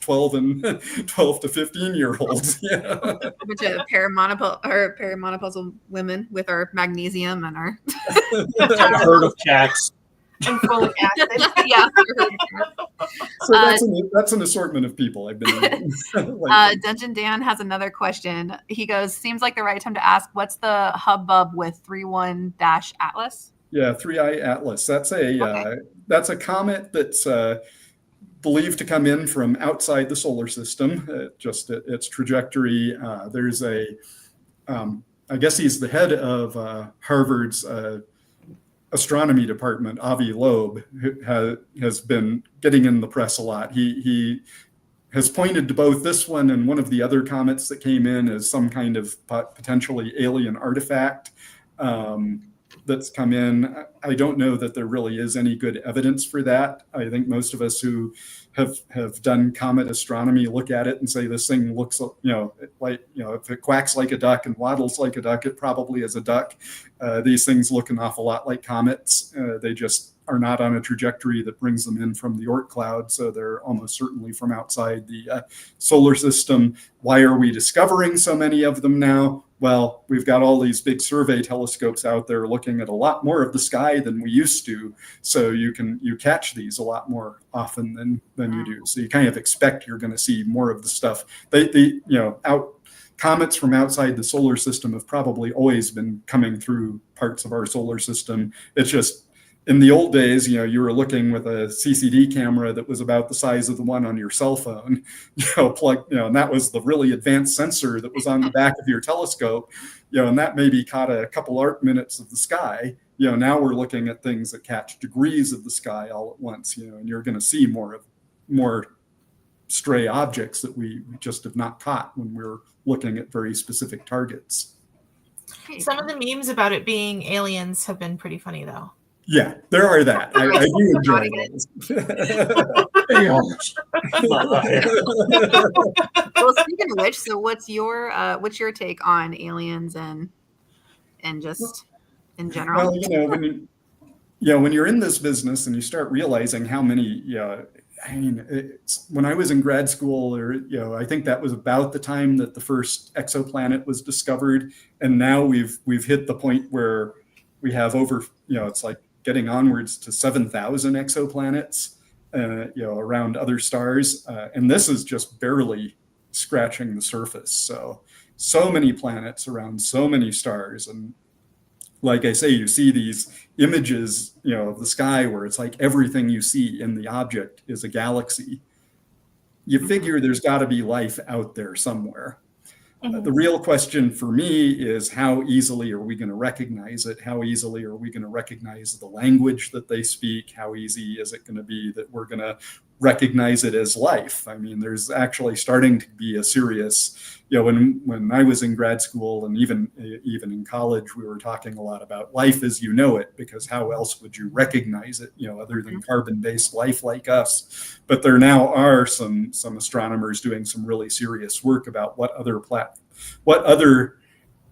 12 to 15-year-olds. A bunch of perimenopausal women with our magnesium and our herd of cats and folic acid. Yeah. So that's an assortment of people I've been. Dungeon Dan has another question. He goes, "Seems like the right time to ask, what's the hubbub with 31-Atlas?" Yeah, 3I Atlas. That's a comet that's believed to come in from outside the solar system. Just its trajectory. There's I guess he's the head of Harvard's astronomy department, Avi Loeb, who has been getting in the press a lot. He has pointed to both this one and one of the other comets that came in as some kind of potentially alien artifact that's come in. I don't know that there really is any good evidence for that. I think most of us who have done comet astronomy look at it and say this thing looks, like, if it quacks like a duck and waddles like a duck, it probably is a duck. These things look an awful lot like comets. They just are not on a trajectory that brings them in from the Oort cloud, so they're almost certainly from outside the solar system. Why are we discovering so many of them now? Well, we've got all these big survey telescopes out there looking at a lot more of the sky than we used to. So you catch these a lot more often than you do. So you kind of expect you're going to see more of the stuff. Comets from outside the solar system have probably always been coming through parts of our solar system. It's just, in the old days, you were looking with a CCD camera that was about the size of the one on your cell phone, and that was the really advanced sensor that was on the back of your telescope, and that maybe caught a couple arc minutes of the sky. Now we're looking at things that catch degrees of the sky all at once, and you're going to see more stray objects that we just have not caught when we're looking at very specific targets. Some of the memes about it being aliens have been pretty funny, though. Yeah, there are that. I do enjoy those. Well, speaking of which, so what's your take on aliens and just in general? Well, when you're in this business and you start realizing how many, when I was in grad school, I think that was about the time that the first exoplanet was discovered, and now we've hit the point where we have over, it's like getting onwards to 7,000 exoplanets, around other stars. And this is just barely scratching the surface. So many planets around so many stars. And like I say, you see these images, of the sky where it's like everything you see in the object is a galaxy. You figure there's got to be life out there somewhere. The real question for me is, how easily are we going to recognize it? How easily are we going to recognize the language that they speak? How easy is it going to be that we're going to recognize it as life? I mean, there's actually starting to be a serious, when I was in grad school and even in college, we were talking a lot about life as you know it, because how else would you recognize it, other than carbon-based life like us? But there now are some astronomers doing some really serious work about what other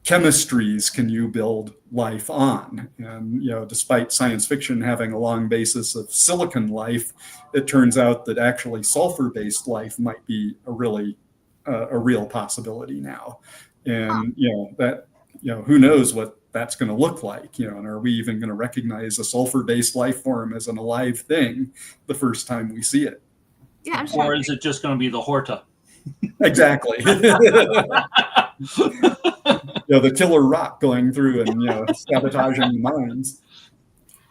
chemistries can you build life on? And, despite science fiction having a long basis of silicon life, it turns out that actually sulfur-based life might be a real possibility now. And, who knows what that's going to look like, and are we even going to recognize a sulfur-based life form as an alive thing the first time we see it? Yeah, I'm sure. Or is it just going to be the Horta? Exactly. The killer rock going through and sabotaging the mines.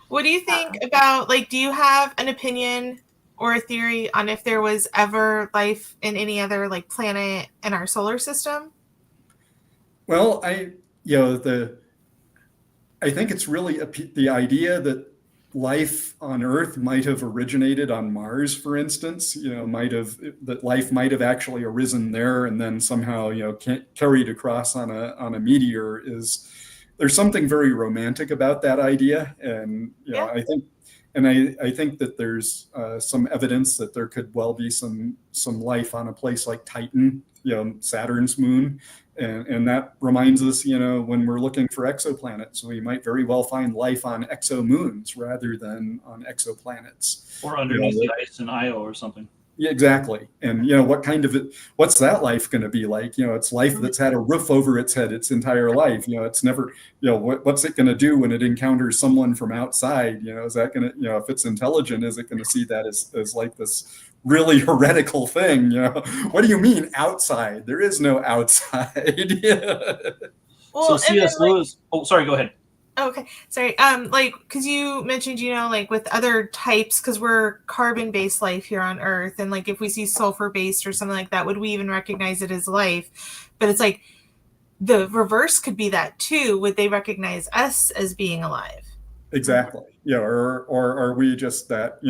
What do you think about, do you have an opinion or a theory on if there was ever life in any other planet in our solar system? Well, I think it's really the idea that life on Earth might have originated on Mars, for instance, that life might have actually arisen there and then somehow, carried across on a meteor. There's something very romantic about that idea. And, I think that there's some evidence that there could well be some life on a place like Titan, Saturn's moon. And that reminds us, when we're looking for exoplanets, we might very well find life on exomoons rather than on exoplanets. Or underneath the ice in Io or something. Yeah, exactly. And, what's that life going to be like? It's life that's had a roof over its head its entire life. It's never, what's it going to do when it encounters someone from outside? Is that going to, if it's intelligent, is it going to see that as like this really heretical thing? What do you mean outside? There is no outside. Well, so C.S. Lewis. Oh, sorry. Go ahead. Okay, sorry. Because you mentioned, with other types, because we're carbon-based life here on Earth, and if we see sulfur-based or something like that, would we even recognize it as life? But it's the reverse could be that too. Would they recognize us as being alive? Exactly. Or are we just that,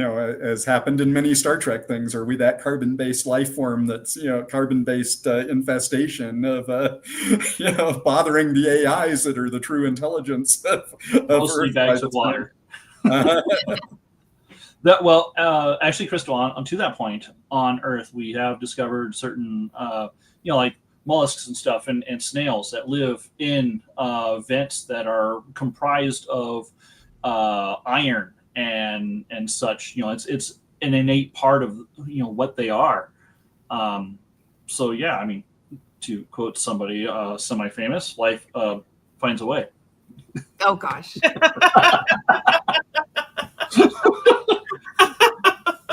as happened in many Star Trek things, are we that carbon-based life form that's, carbon-based infestation of, bothering the AIs that are the true intelligence of mostly Earth bags of water. Actually, Krystal, on to that point, on Earth, we have discovered certain, like mollusks and stuff, and snails that live in vents that are comprised of iron and such. It's an innate part of what they are. So yeah, I mean, to quote somebody semi-famous, life finds a way. Oh gosh.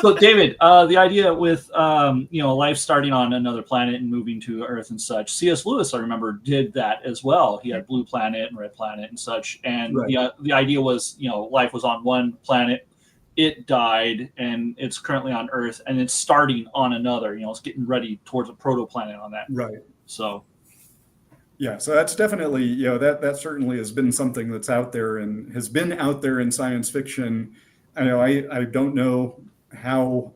So David, the idea with life starting on another planet and moving to Earth and such, C.S. Lewis, I remember, did that as well. He had Blue Planet and Red Planet and such, and Right. the idea was life was on one planet, it died, and it's currently on Earth, and it's starting on another. It's getting ready towards a protoplanet on that. Right. So. Yeah, so that's definitely, that certainly has been something that's out there and has been out there in science fiction. I don't know how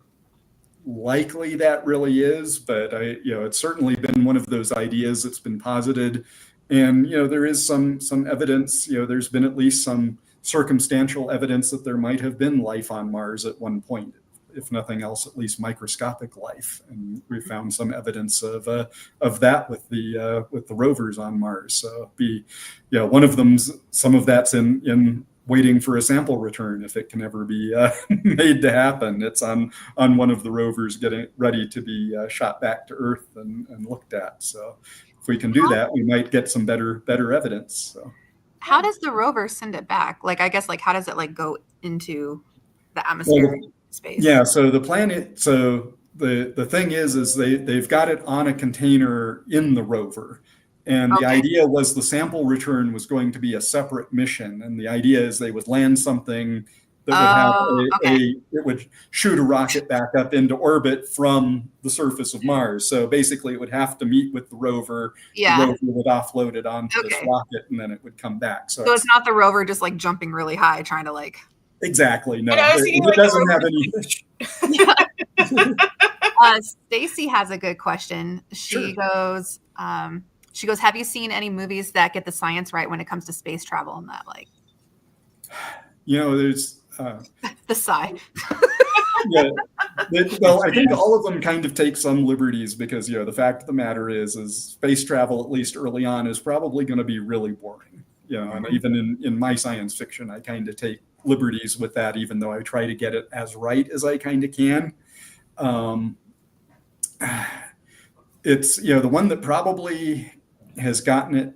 likely that really is, but it's certainly been one of those ideas that's been posited. And, there is some evidence, there's been at least some circumstantial evidence that there might have been life on Mars at one point, if nothing else, at least microscopic life. And we found some evidence of that with the rovers on Mars. So one of them, some of that's in waiting for a sample return, if it can ever be made to happen. It's on one of the rovers getting ready to be shot back to Earth and looked at. So if we can do that, we might get some better evidence. So how does the rover send it back? I guess how does it go into the atmosphere? Space. Yeah, so the planet, so the thing is they've got it on a container in the rover. And the idea was the sample return was going to be a separate mission. And the idea is they would land something that would have it would shoot a rocket back up into orbit from the surface of Mars. So basically it would have to meet with the rover. Yeah. The rover would offload it onto this rocket, and then it would come back. So it's not the rover just jumping really high trying to Exactly. No, it doesn't have any. Stacy has a good question. She goes, have you seen any movies that get the science right when it comes to space travel and that there's the sigh. Yeah. Well, I think all of them kind of take some liberties because, the fact of the matter is space travel, at least early on, is probably going to be really boring. And even in my science fiction, I kind of take liberties with that, even though I try to get it as right as I kind of can. It's, the one that probably has gotten it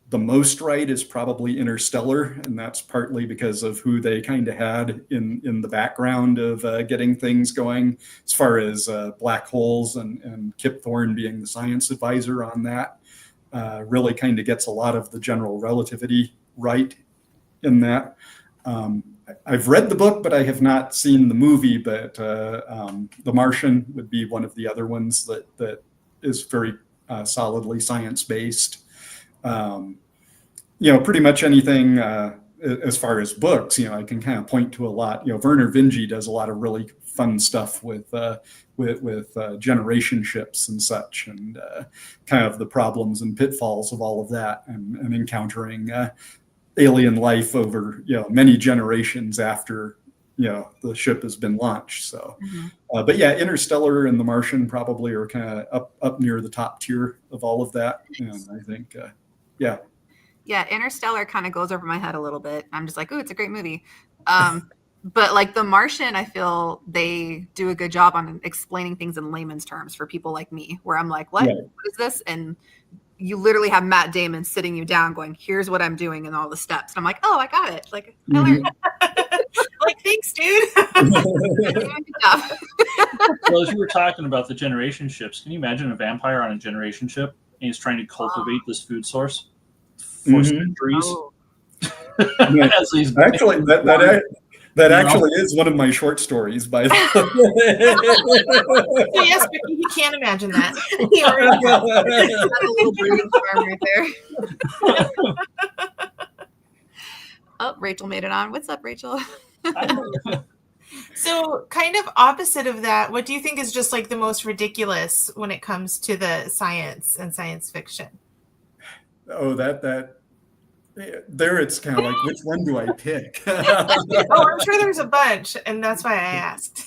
the most right is probably Interstellar, and that's partly because of who they kind of had in the background of getting things going, as far as black holes and Kip Thorne being the science advisor on that. Really kind of gets a lot of the general relativity right in that. I've read the book, but I have not seen the movie, but The Martian would be one of the other ones that is very solidly science-based. Pretty much anything as far as books, I can kind of point to a lot. Werner Vinge does a lot of really fun stuff with generation ships and such, and kind of the problems and pitfalls of all of that, and encountering alien life over many generations after the ship has been launched. So, but yeah, Interstellar and The Martian probably are kind of up near the top tier of all of that, and I think Yeah, Interstellar kind of goes over my head a little bit. I'm just ooh, it's a great movie. But The Martian, I feel they do a good job on explaining things in layman's terms for people like me, where I'm what? Yeah. What is this? And you literally have Matt Damon sitting you down going, here's what I'm doing and all the steps. And I'm oh, I got it. I learned. Thanks, dude. Good job. Well, as you were talking about the generation ships, can you imagine a vampire on a generation ship and he's trying to cultivate this food source for centuries? Oh. Actually, that actually is one of my short stories, by the way. Yes, but you can't imagine that. A little breeding farm right there. Oh, Rachel made it on. What's up, Rachel? So kind of opposite of that, what do you think is just the most ridiculous when it comes to the science and science fiction? Oh, that there it's kind of like, which one do I pick? Oh, I'm sure there's a bunch, and that's why I asked.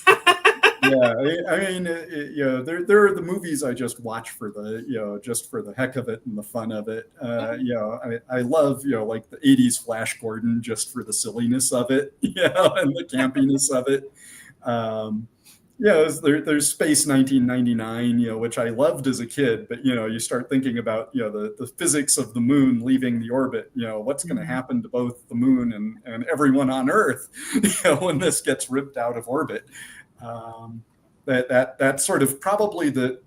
Yeah, I mean, there are the movies I just watch for the, just for the heck of it and the fun of it. I love, like the 80s Flash Gordon just for the silliness of it, and the campiness of it. There's Space 1999, which I loved as a kid, but you start thinking about the physics of the moon leaving the orbit. What's going to happen to both the moon and everyone on Earth, when this gets ripped out of orbit. That's sort of probably the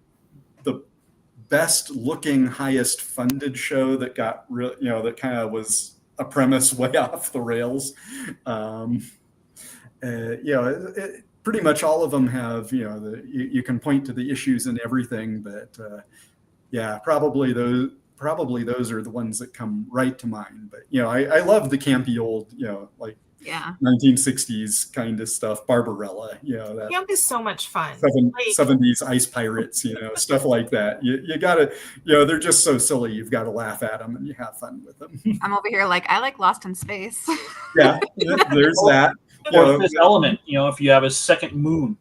best looking, highest funded show that got that kind of was a premise way off the rails. Pretty much all of them have, you can point to the issues and everything, but probably those are the ones that come right to mind. But I love the campy old, like 1960s kind of stuff, Barbarella, that Camp is so much fun. 70s Ice Pirates, stuff like that. You gotta, they're just so silly. You've got to laugh at them and you have fun with them. I'm over here like, I like Lost in Space. Yeah, there's that. Or Fifth Element, if you have a second moon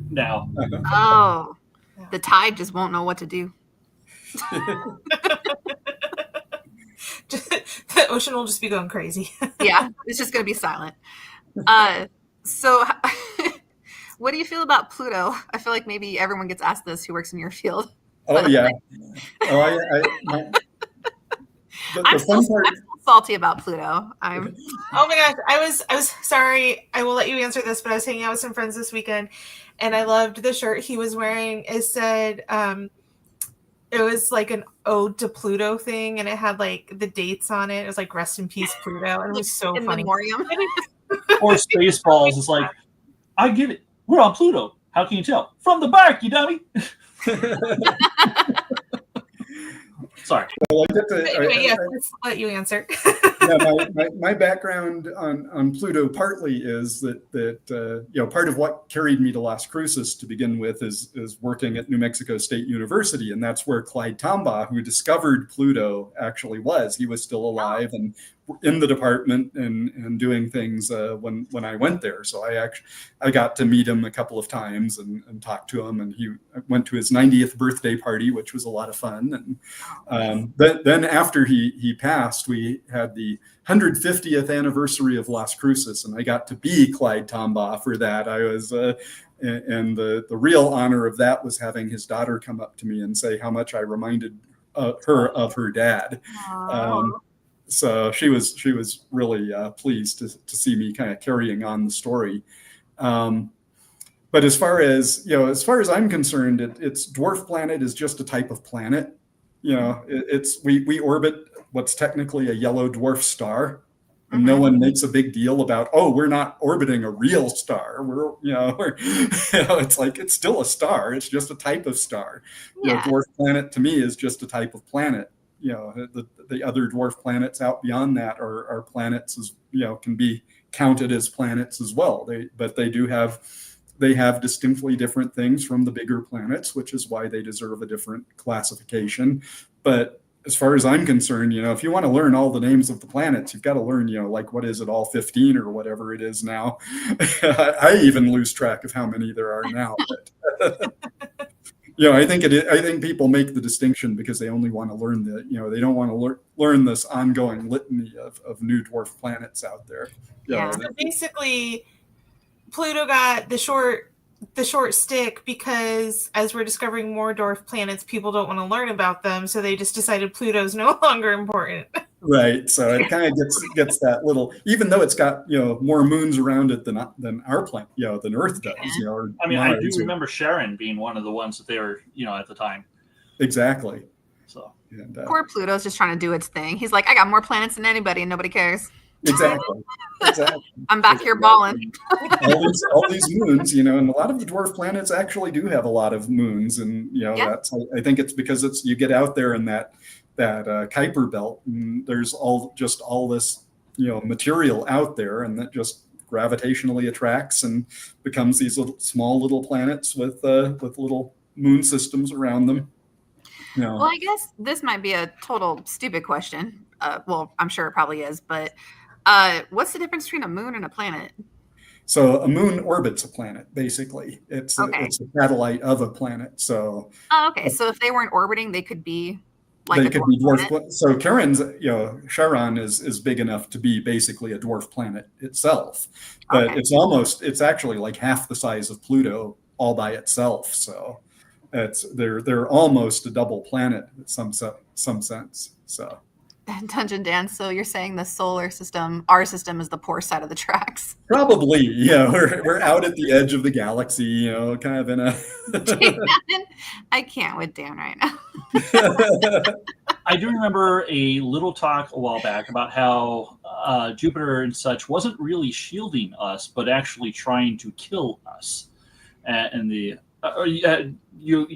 now. Oh, the tide just won't know what to do. The ocean will just be going crazy. Yeah, it's just going to be silent. So what do you feel about Pluto? I feel like maybe everyone gets asked this who works in your field. Oh, yeah. I'm still salty about Pluto. Oh my gosh, I was sorry. I will let you answer this, but I was hanging out with some friends this weekend, and I loved the shirt he was wearing. It said it was like an ode to Pluto thing, and it had like the dates on it. It was like "Rest in Peace, Pluto," and it was so in funny. Memoriam. Or Spaceballs is like, I get it. We're on Pluto. How can you tell? From the bark, you dummy. Sorry. Well, let's let you answer. My background on Pluto partly is that part of what carried me to Las Cruces to begin with is working at New Mexico State University, and that's where Clyde Tombaugh, who discovered Pluto, actually was. He was still alive and in the department and doing things when I went there. So I got to meet him a couple of times and talk to him, and he went to his 90th birthday party, which was a lot of fun. And then after he passed, we had the 150th anniversary of Las Cruces, and I got to be Clyde Tombaugh for that. I was and the real honor of that was having his daughter come up to me and say how much I reminded her of her dad. So she was really pleased to see me kind of carrying on the story. But as far as I'm concerned, it's dwarf planet is just a type of planet. We orbit what's technically a yellow dwarf star, and no one makes a big deal about, we're not orbiting a real star. It's like, it's still a star. It's just a type of star. Dwarf planet to me is just a type of planet. The other dwarf planets out beyond that are planets, as can be counted as planets as well. They have distinctly different things from the bigger planets, which is why they deserve a different classification. But as far as I'm concerned, if you want to learn all the names of the planets, you've got to learn, like, what is it, all 15 or whatever it is now. I even lose track of how many there are now. But, I think people make the distinction because they only want to learn they don't want to learn this ongoing litany of new dwarf planets out there. So basically, Pluto got the short stick because as we're discovering more dwarf planets, people don't want to learn about them, so they just decided Pluto's no longer important. Right. So it kind of gets that little, even though it's got more moons around it than our planet, than Earth does. I do remember Sharon being one of the ones that they were at the time. Exactly. So poor Pluto's just trying to do its thing. He's like, I got more planets than anybody, and nobody cares. Exactly. I'm back here balling. all these moons, and a lot of the dwarf planets actually do have a lot of moons, and that's, I think it's because you get out there in that Kuiper belt, and there's all this material out there, and that just gravitationally attracts and becomes these small little planets with little moon systems around them. Well, I guess this might be a total stupid question. well, I'm sure it probably is, but what's the difference between a moon and a planet? So a moon orbits a planet, basically. It's Okay. a satellite of a planet. So Oh, okay. So if they weren't orbiting, they could be like they a could dwarf be dwarf. planet? So Charon is big enough to be basically a dwarf planet itself, but Okay. it's actually like half the size of Pluto all by itself. So they're almost a double planet in some sense. So Dungeon Dance. So you're saying the solar system, our system, is the poor side of the tracks. probably, we're out at the edge of the galaxy, kind of in a. I can't with Dan right now. I do remember a little talk a while back about how Jupiter and such wasn't really shielding us, but actually trying to kill us. And you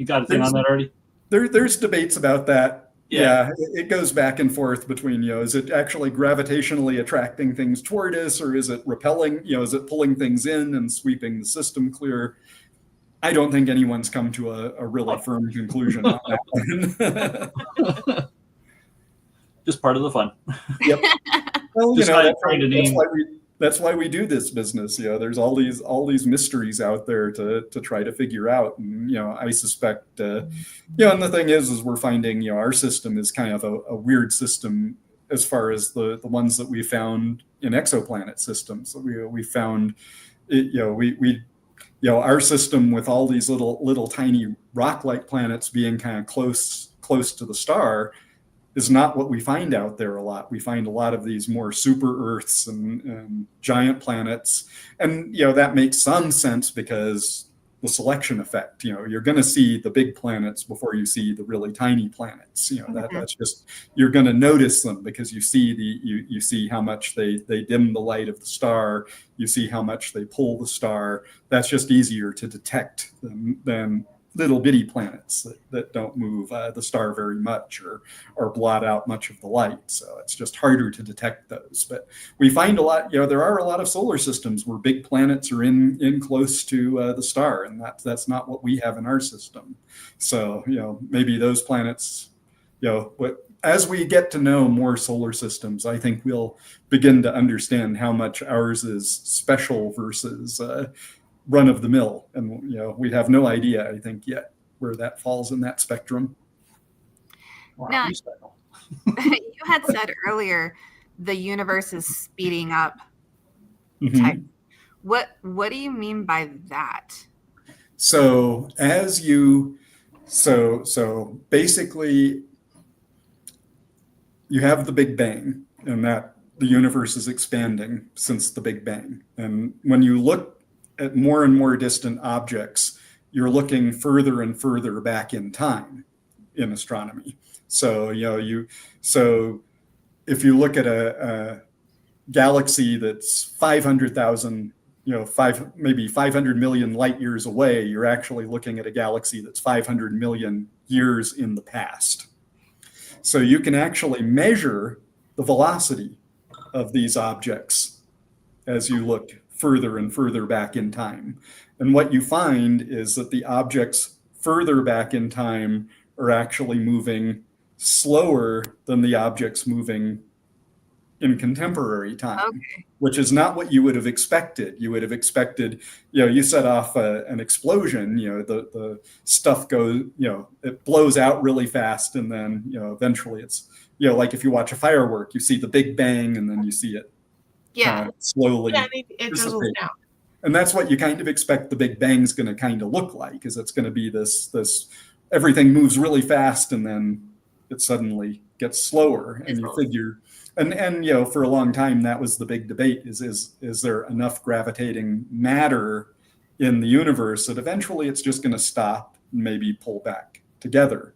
got a thing on that already? There's debates about that. Yeah. It goes back and forth between, is it actually gravitationally attracting things toward us, or is it repelling, is it pulling things in and sweeping the system clear? I don't think anyone's come to a really firm conclusion on that one. Just part of the fun. Yep. Well, that's why we do this business. There's all these mysteries out there to try to figure out. And, I suspect, and the thing is we're finding, our system is kind of a weird system as far as the ones that we found in exoplanet systems. So we found, our system with all these little tiny rock-like planets being kind of close to the star is not what we find out there a lot. We find a lot of these more super Earths and giant planets. And, that makes some sense because the selection effect, you're going to see the big planets before you see the really tiny planets. That's just, you're going to notice them because you see you see how much they dim the light of the star. You see how much they pull the star. That's just easier to detect than little bitty planets that don't move the star very much or blot out much of the light. So it's just harder to detect those. But we find a lot, there are a lot of solar systems where big planets are in close to the star, and that's not what we have in our system. So, maybe those planets, as we get to know more solar systems, I think we'll begin to understand how much ours is special versus run of the mill. And, we have no idea, I think, yet where that falls in that spectrum. Wow, Now, you had said earlier the universe is speeding up. Mm-hmm. What do you mean by that? So so basically you have the Big Bang, and that the universe is expanding since the Big Bang. And when you look at more and more distant objects, you're looking further and further back in time in astronomy. So, so if you look at a galaxy that's 500,000, maybe 500 million light years away, you're actually looking at a galaxy that's 500 million years in the past. So you can actually measure the velocity of these objects as you look further and further back in time. And what you find is that the objects further back in time are actually moving slower than the objects moving in contemporary time, which is not what you would have expected. You would have expected, you set off an explosion, the stuff goes, it blows out really fast. And then, eventually it's, like if you watch a firework, you see the Big Bang and then you see it slowly. Yeah, it goes down. And that's what you kind of expect the Big Bang's going to kind of look like, is it's going to be this everything moves really fast and then it suddenly gets slower. And you figure, and for a long time that was the big debate: is there enough gravitating matter in the universe that eventually it's just going to stop and maybe pull back together?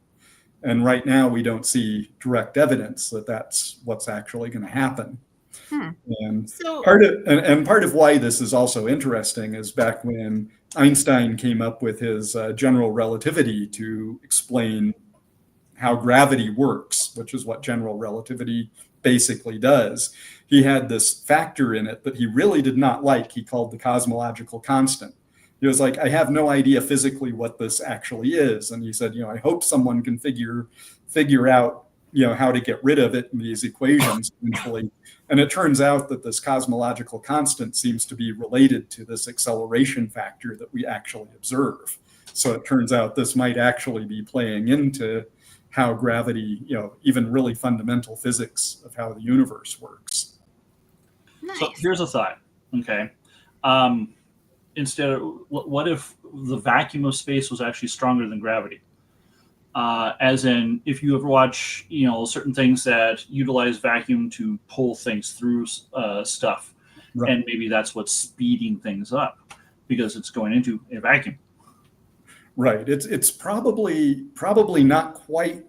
And right now we don't see direct evidence that that's what's actually going to happen. And part of why this is also interesting is back when Einstein came up with his general relativity to explain how gravity works, which is what general relativity basically does. He had this factor in it that he really did not like. He called the cosmological constant. He was like, I have no idea physically what this actually is. And he said, I hope someone can figure out how to get rid of it in these equations eventually. And it turns out that this cosmological constant seems to be related to this acceleration factor that we actually observe. So it turns out this might actually be playing into how gravity, even really fundamental physics of how the universe works. Nice. So here's a thought. Okay. What if the vacuum of space was actually stronger than gravity? As in, if you ever watch, certain things that utilize vacuum to pull things through stuff, Right. And maybe that's what's speeding things up because it's going into a vacuum. Right. It's probably not quite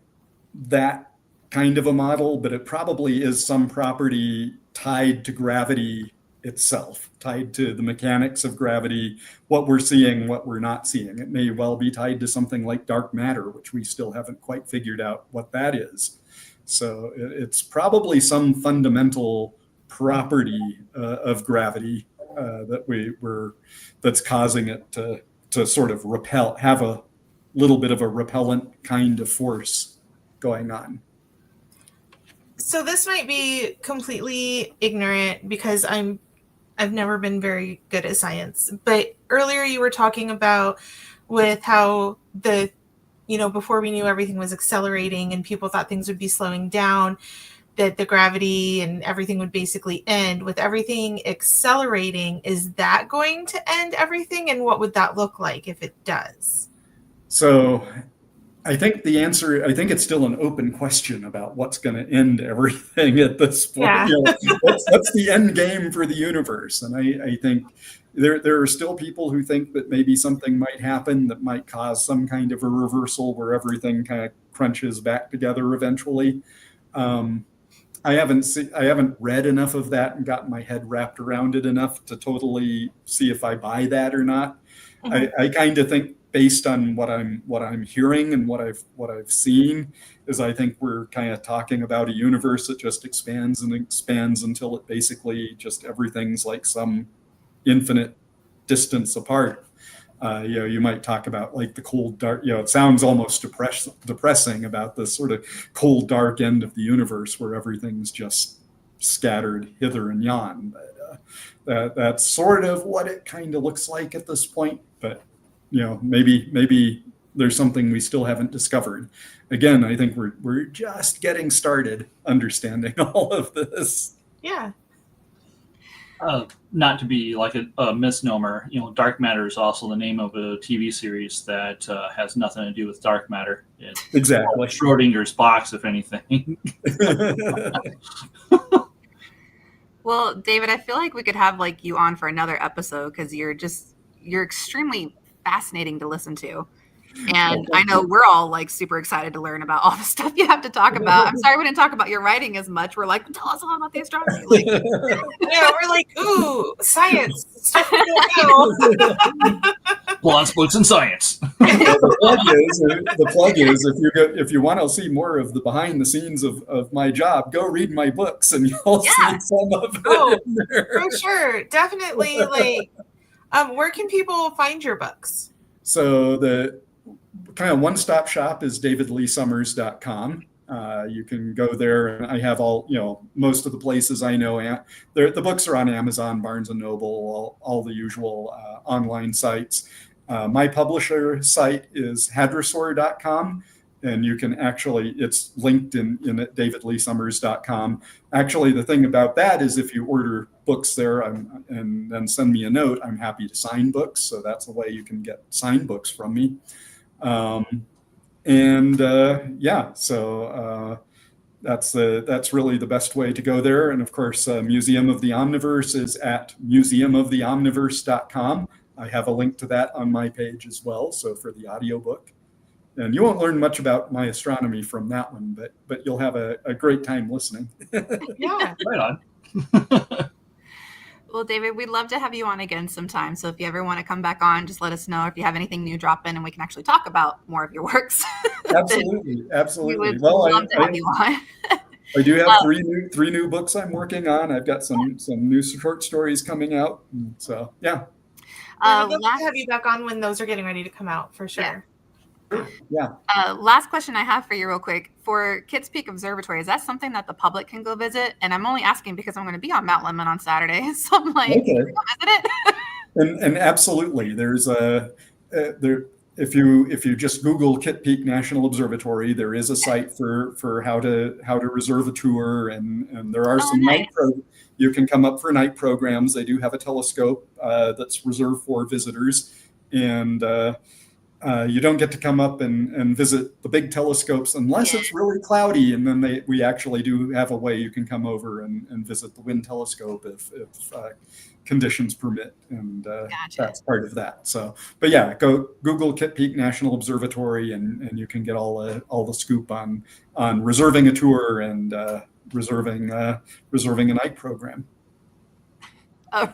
that kind of a model, but it probably is some property tied to gravity itself, tied to the mechanics of gravity, what we're seeing, what we're not seeing. It may well be tied to something like dark matter, which we still haven't quite figured out what that is. So it's probably some fundamental property of gravity that's causing it to sort of repel, have a little bit of a repellent kind of force going on. So this might be completely ignorant because I've never been very good at science, but earlier you were talking about with how before we knew everything was accelerating and people thought things would be slowing down, that the gravity and everything would basically end. With everything accelerating, is that going to end everything? And what would that look like if it does? So I think it's still an open question about what's going to end everything at this point. Yeah. What's the end game for the universe? And I think there are still people who think that maybe something might happen that might cause some kind of a reversal where everything kind of crunches back together eventually. I haven't read enough of that and gotten my head wrapped around it enough to totally see if I buy that or not. Mm-hmm. I kind of think, based on what I'm hearing and what I've seen, is I think we're kind of talking about a universe that just expands and expands until it basically just everything's like some infinite distance apart. You might talk about like the cold dark. It sounds almost depressing about this sort of cold dark end of the universe where everything's just scattered hither and yon. But that's sort of what it kind of looks like at this point. But maybe there's something we still haven't discovered. Again, I think we're just getting started understanding all of this. Yeah. Not to be like a misnomer, dark matter is also the name of a TV series that has nothing to do with dark matter. It's exactly Schrodinger's box, if anything. Well, David, I feel like we could have you on for another episode because you're extremely fascinating to listen to. And I know we're all super excited to learn about all the stuff you have to talk about. I'm sorry we didn't talk about your writing as much. We're like, tell us all about the astronomy. Yeah, we're like, ooh, science. Stuff we don't know. Blonde books and science. The plug is if you want to see more of the behind the scenes of my job, go read my books and you'll see some of it in there. For sure. Definitely. Where can people find your books? So the kind of one-stop shop is davidleesummers.com. You can go there, and I have most of the places I know. The books are on Amazon, Barnes & Noble, all the usual online sites. My publisher site is hadrosaur.com, and you can it's linked in at davidleesummers.com. Actually, the thing about that is if you order books there and then send me a note, I'm happy to sign books. So that's a way you can get signed books from me. That's really the best way to go there. And of course, Museum of the Omniverse is at museumoftheomniverse.com. I have a link to that on my page as well. So for the audiobook, and you won't learn much about my astronomy from that one, but you'll have a great time listening. Yeah, right on. Well, David, we'd love to have you on again sometime. So if you ever want to come back on, just let us know if you have anything new drop in and we can actually talk about more of your works. Absolutely. We would love to have you on. I do have three new books I'm working on. I've got some new short stories coming out. So, yeah. We'd love to have you back on when those are getting ready to come out, for sure. Yeah. Last question I have for you real quick. For Kitt Peak Observatory, is that something that the public can go visit? And I'm only asking because I'm going to be on Mount Lemmon on Saturday. So I'm like, Okay. can I go visit it? And absolutely, there's there. If you just Google Kitt Peak National Observatory, there is a site for how to reserve a tour, and there are some nice. you can come up for night programs. They do have a telescope that's reserved for visitors, and you don't get to come up and visit the big telescopes unless it's really cloudy, and then we actually do have a way you can come over and visit the wind telescope if conditions permit, and that's part of that. So, but yeah, go Google Kitt Peak National Observatory, and you can get all the scoop on reserving a tour and reserving a night program.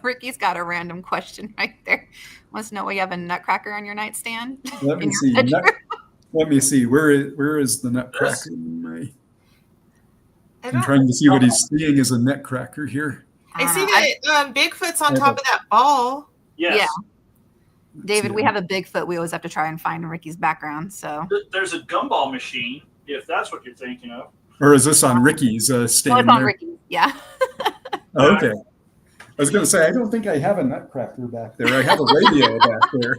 Ricky's got a random question right there. Wants to know why you have a nutcracker on your nightstand. Let me see. Let me see. Where is the nutcracker? I'm trying to see what he's seeing as a nutcracker here. I see that Bigfoot's on top of that ball. Yes. Yeah. David, we have a Bigfoot. We always have to try and find Ricky's background. So there's a gumball machine, if that's what you're thinking of. Or is this on Ricky's stand? It's on there? Ricky's, yeah. Okay. I was going to say, I don't think I have a nutcracker back there. I have a radio back there.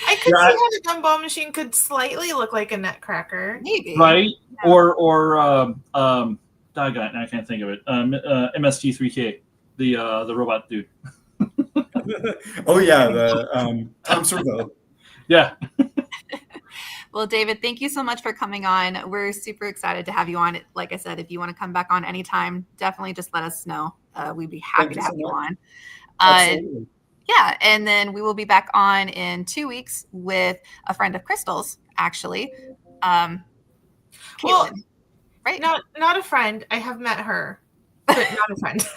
I could see how the gumball machine could slightly look like a nutcracker. Maybe. Right? Yeah. Or doggone, I can't think of it. MST3K, the robot dude. Oh yeah, the Tom Servo. Yeah. Well, David, thank you so much for coming on. We're super excited to have you on. Like I said, if you want to come back on anytime, definitely just let us know. We'd be happy to have you on. Absolutely. Yeah, and then we will be back on in 2 weeks with a friend of Krystal's, actually. Well, Caitlin, right? Not a friend. I have met her, but not a friend.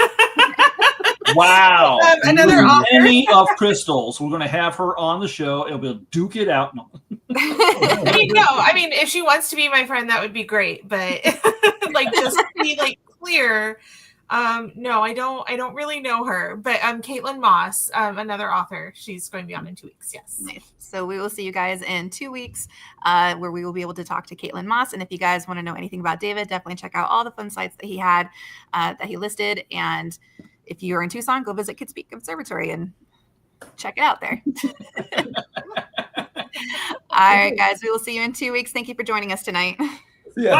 Wow. Another author. Any of Krystal's. We're going to have her on the show, and we'll duke it out. No. I mean, if she wants to be my friend, that would be great. But just to be clear, no, I don't really know her. But Caitlin Moss, another author, she's going to be on in 2 weeks. Yes. Nice. So we will see you guys in 2 weeks, where we will be able to talk to Caitlin Moss. And if you guys want to know anything about David, definitely check out all the fun sites that he had, that he listed. And if you're in Tucson, go visit Kitt Peak Observatory and check it out there. All right, guys, we will see you in 2 weeks. Thank you for joining us tonight. Yeah.